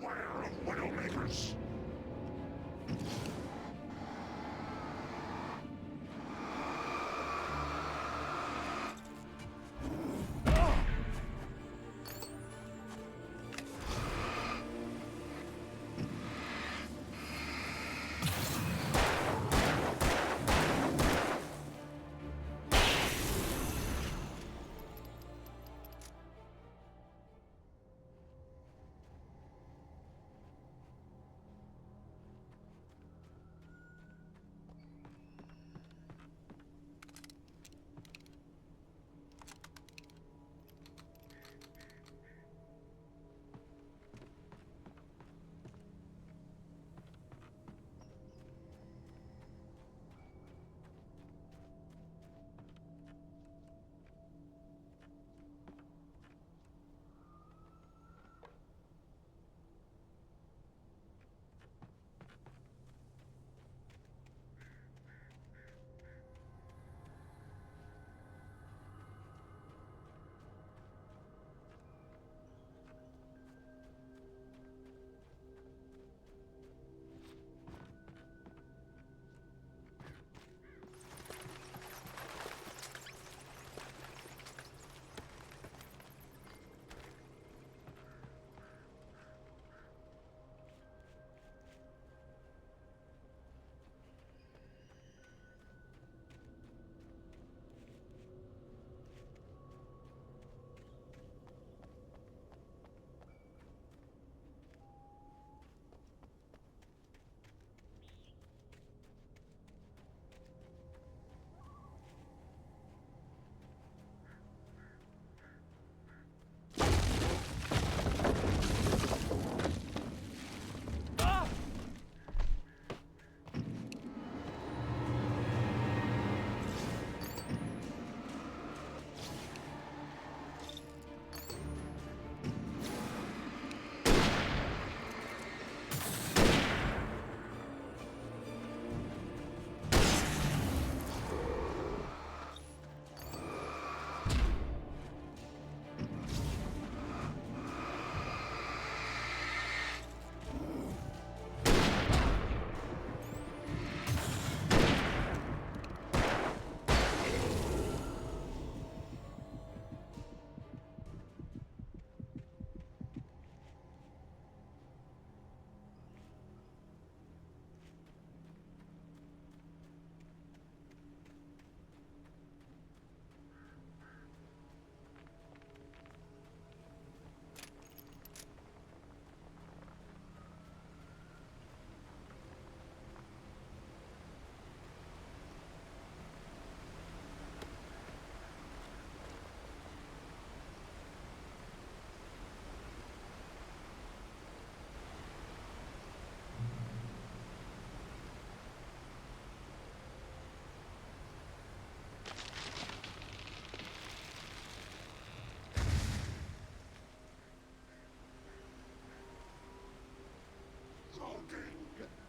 beware of Widowmakers.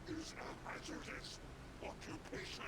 Is a hazardous occupation.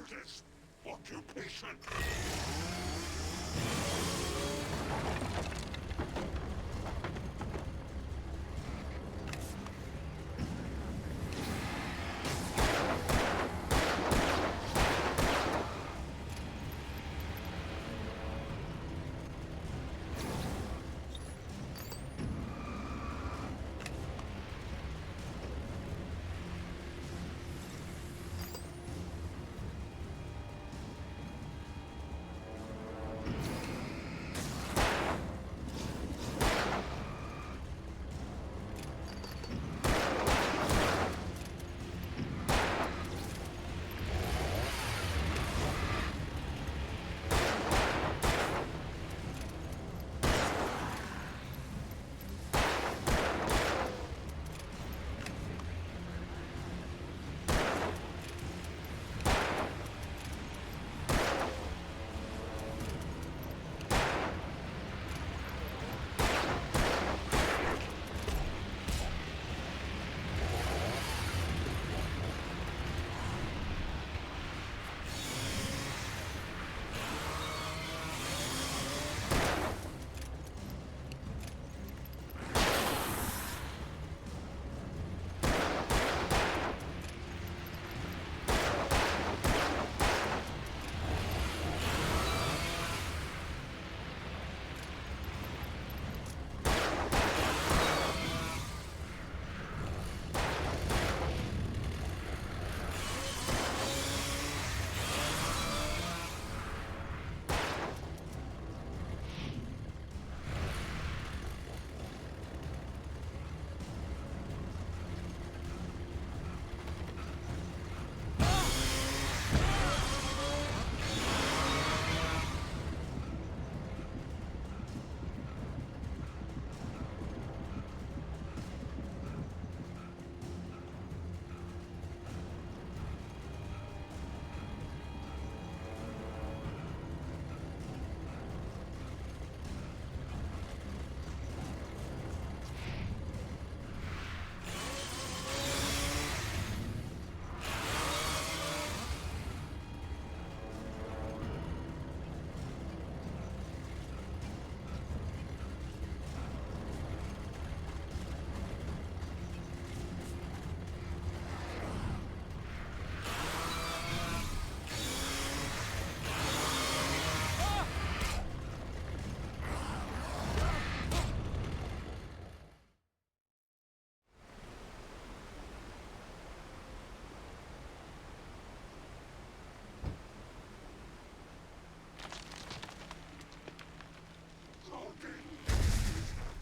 hazardous occupation.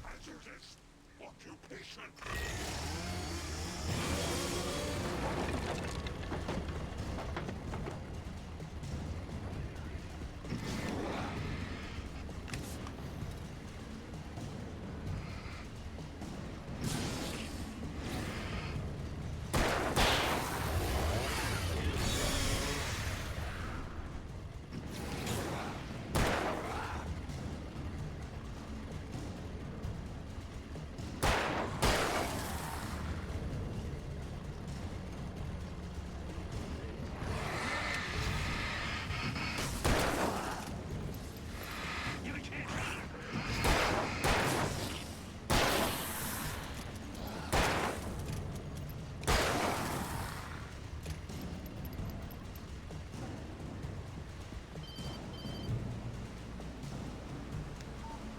Hazardous occupation.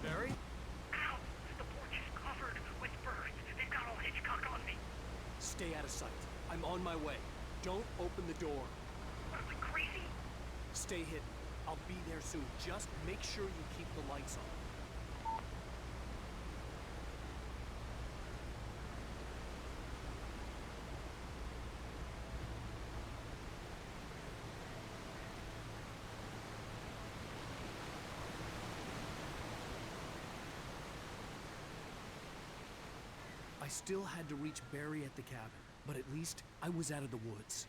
Barry? Ow! The porch is covered with birds. They've got old Hitchcock on me. Stay out of sight. I'm on my way. Don't open the door. What, am I crazy? Stay hidden. I'll be there soon. Just make sure you keep the lights on. I still had to reach Barry at the cabin, but at least I was out of the woods.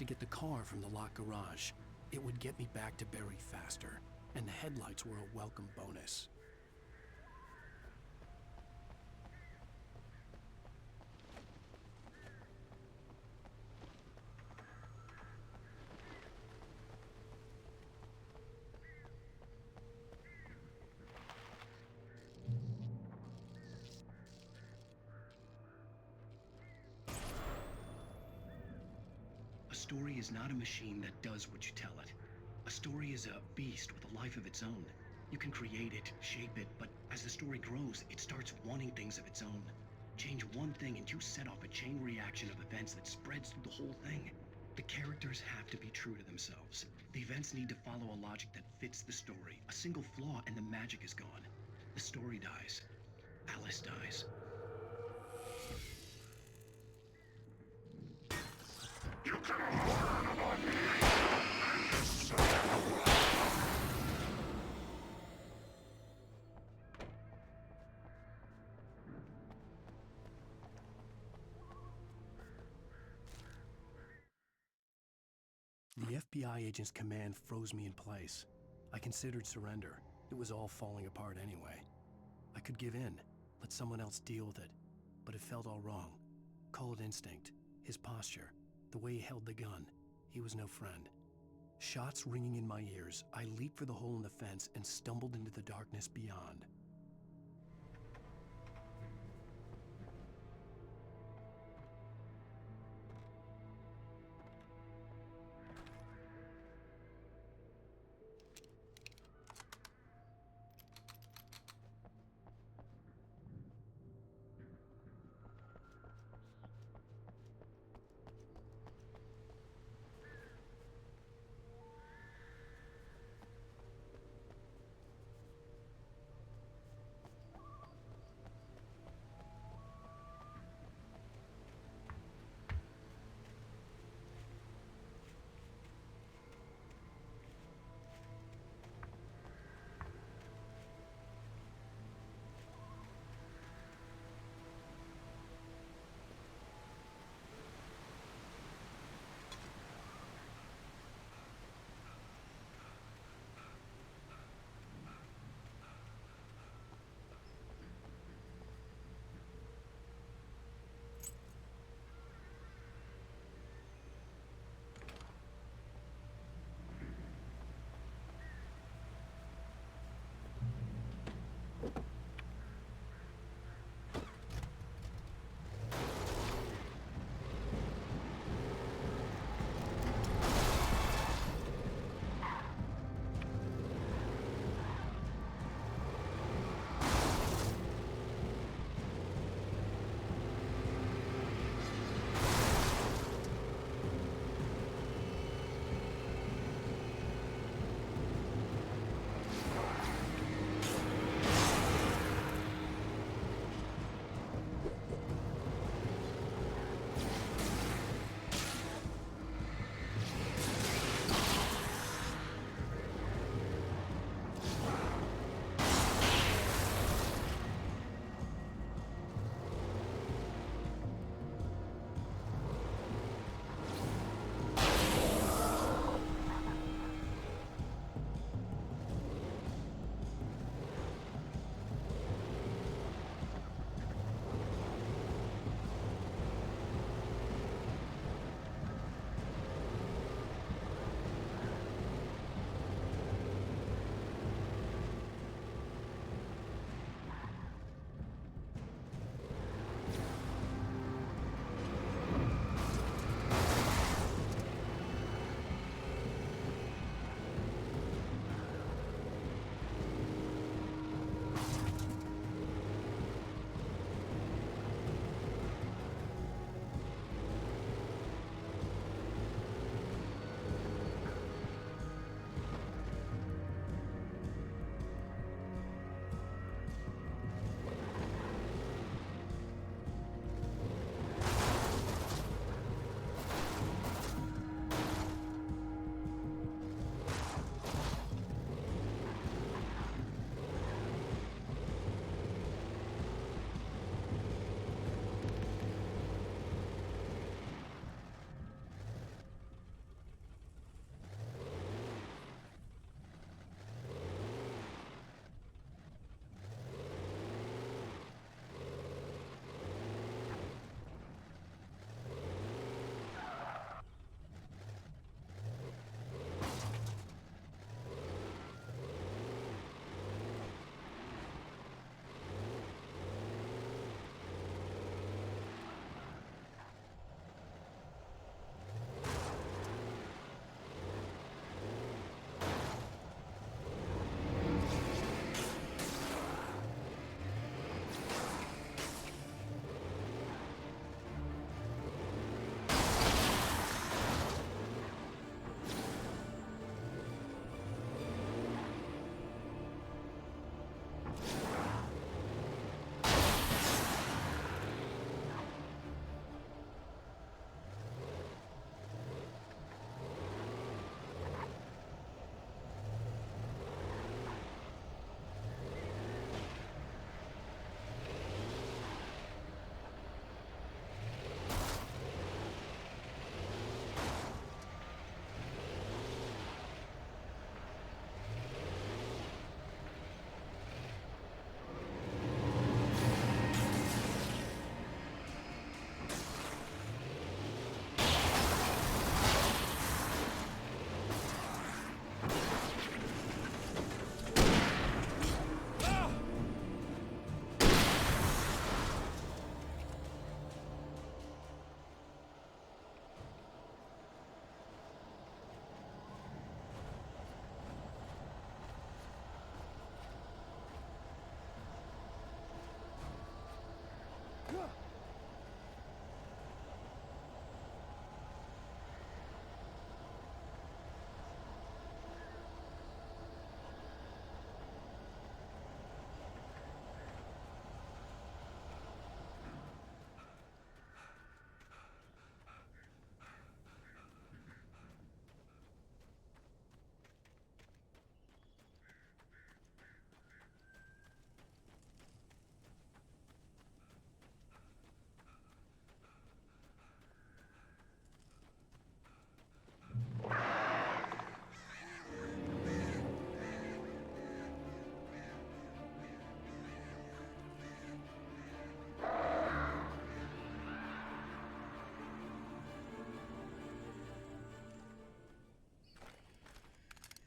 to get the car from the locked garage. It would get me back to Barry faster, and the headlights were a welcome bonus. A story is not a machine that does what you tell it. A story is a beast with a life of its own. You can create it, shape it, but as the story grows, it starts wanting things of its own. Change one thing and you set off a chain reaction of events that spreads through the whole thing. The characters have to be true to themselves. The events need to follow a logic that fits the story. A single flaw and the magic is gone. The story dies. Alice dies. You can learn about me! The FBI agent's command froze me in place. I considered surrender. It was all falling apart anyway. I could give in, let someone else deal with it. But it felt all wrong. Call it instinct, his posture, the way he held the gun. He was no friend. Shots ringing in my ears, I leaped for the hole in the fence and stumbled into the darkness beyond.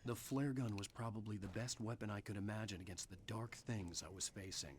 The flare gun was probably the best weapon I could imagine against the dark things I was facing.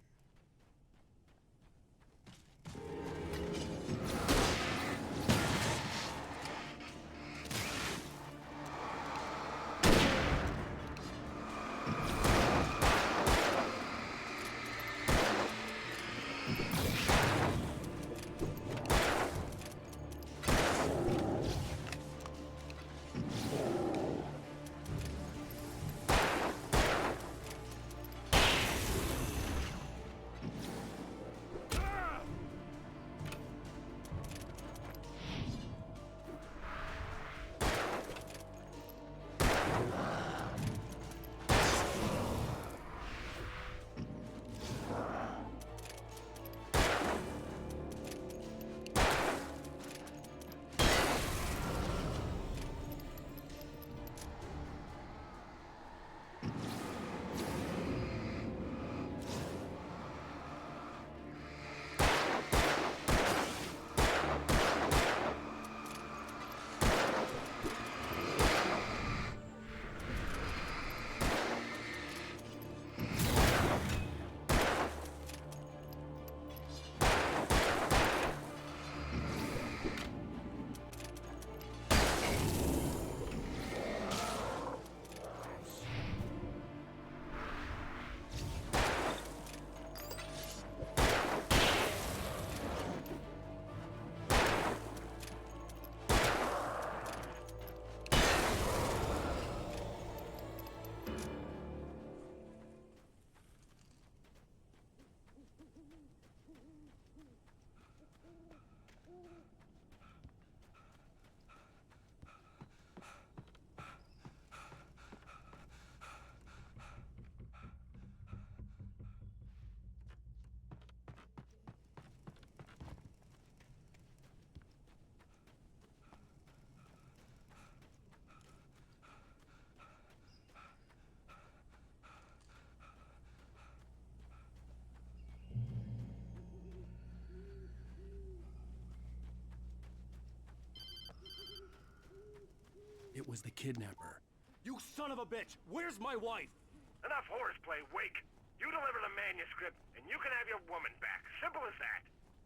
It was the kidnapper. You son of a bitch! Where's my wife? Enough horseplay, Wake. You deliver the manuscript, and you can have your woman back. Simple as that.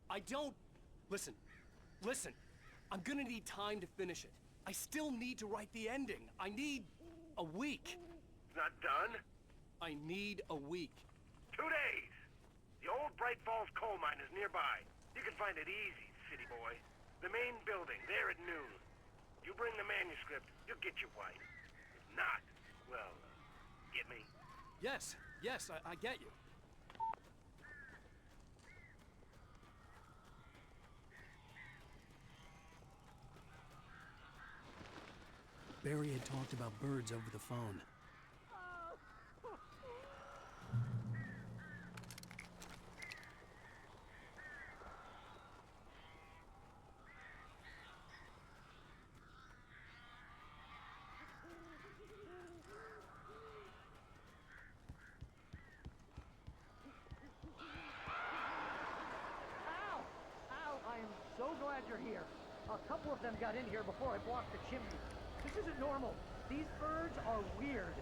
I don't... Listen. I'm gonna need time to finish it. I still need to write the ending. I need a week. Not done? I need a week. 2 days. The old Bright Falls coal mine is nearby. You can find it easy, city boy. The main building, there at noon. You bring the manuscript, you'll get your wife. If not, well, get me? Yes, I get you. Barry had talked about birds over the phone. So glad you're here. A couple of them got in here before I blocked the chimney. This isn't normal. These birds are weird.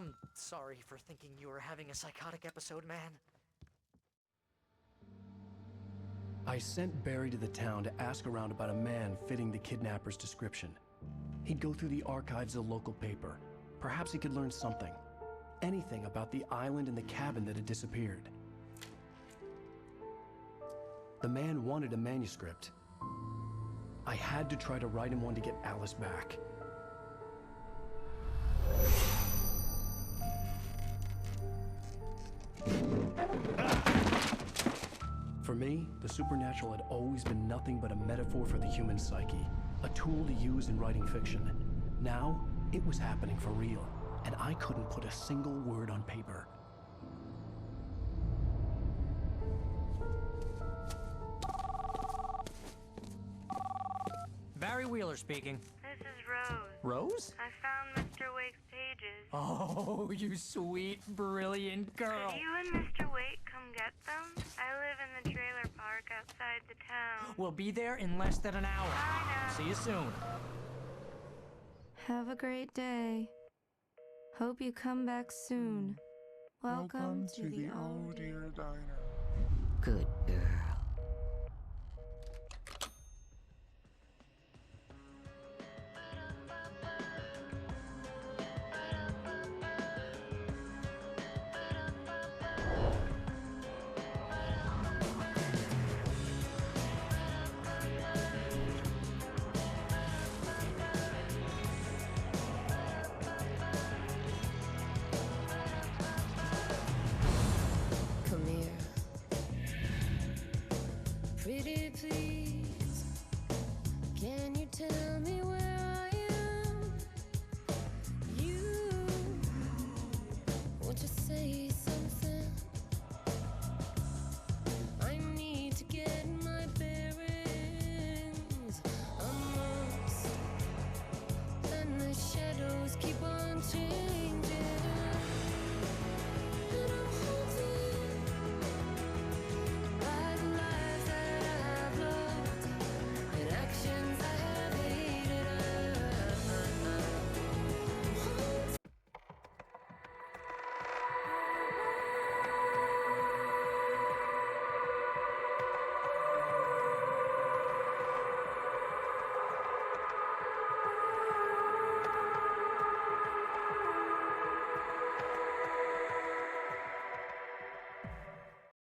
I'm sorry for thinking you were having a psychotic episode, man. I sent Barry to the town to ask around about a man fitting the kidnapper's description. He'd go through the archives of the local paper. Perhaps he could learn something. Anything about the island and the cabin that had disappeared. The man wanted a manuscript. I had to try to write him one to get Alice back. For me, the supernatural had always been nothing but a metaphor for the human psyche, a tool to use in writing fiction. Now, it was happening for real, and I couldn't put a single word on paper. Barry Wheeler speaking. This is Rose. Rose? I found Mr. Wake's pages. Oh, you sweet, brilliant girl. Could you and Mr. Wake come get them? I live in the trailer park outside the town. We'll be there in less than an hour. I know. See you soon. Have a great day. Hope you come back soon. Welcome to the Old Dear Diner. Good girl.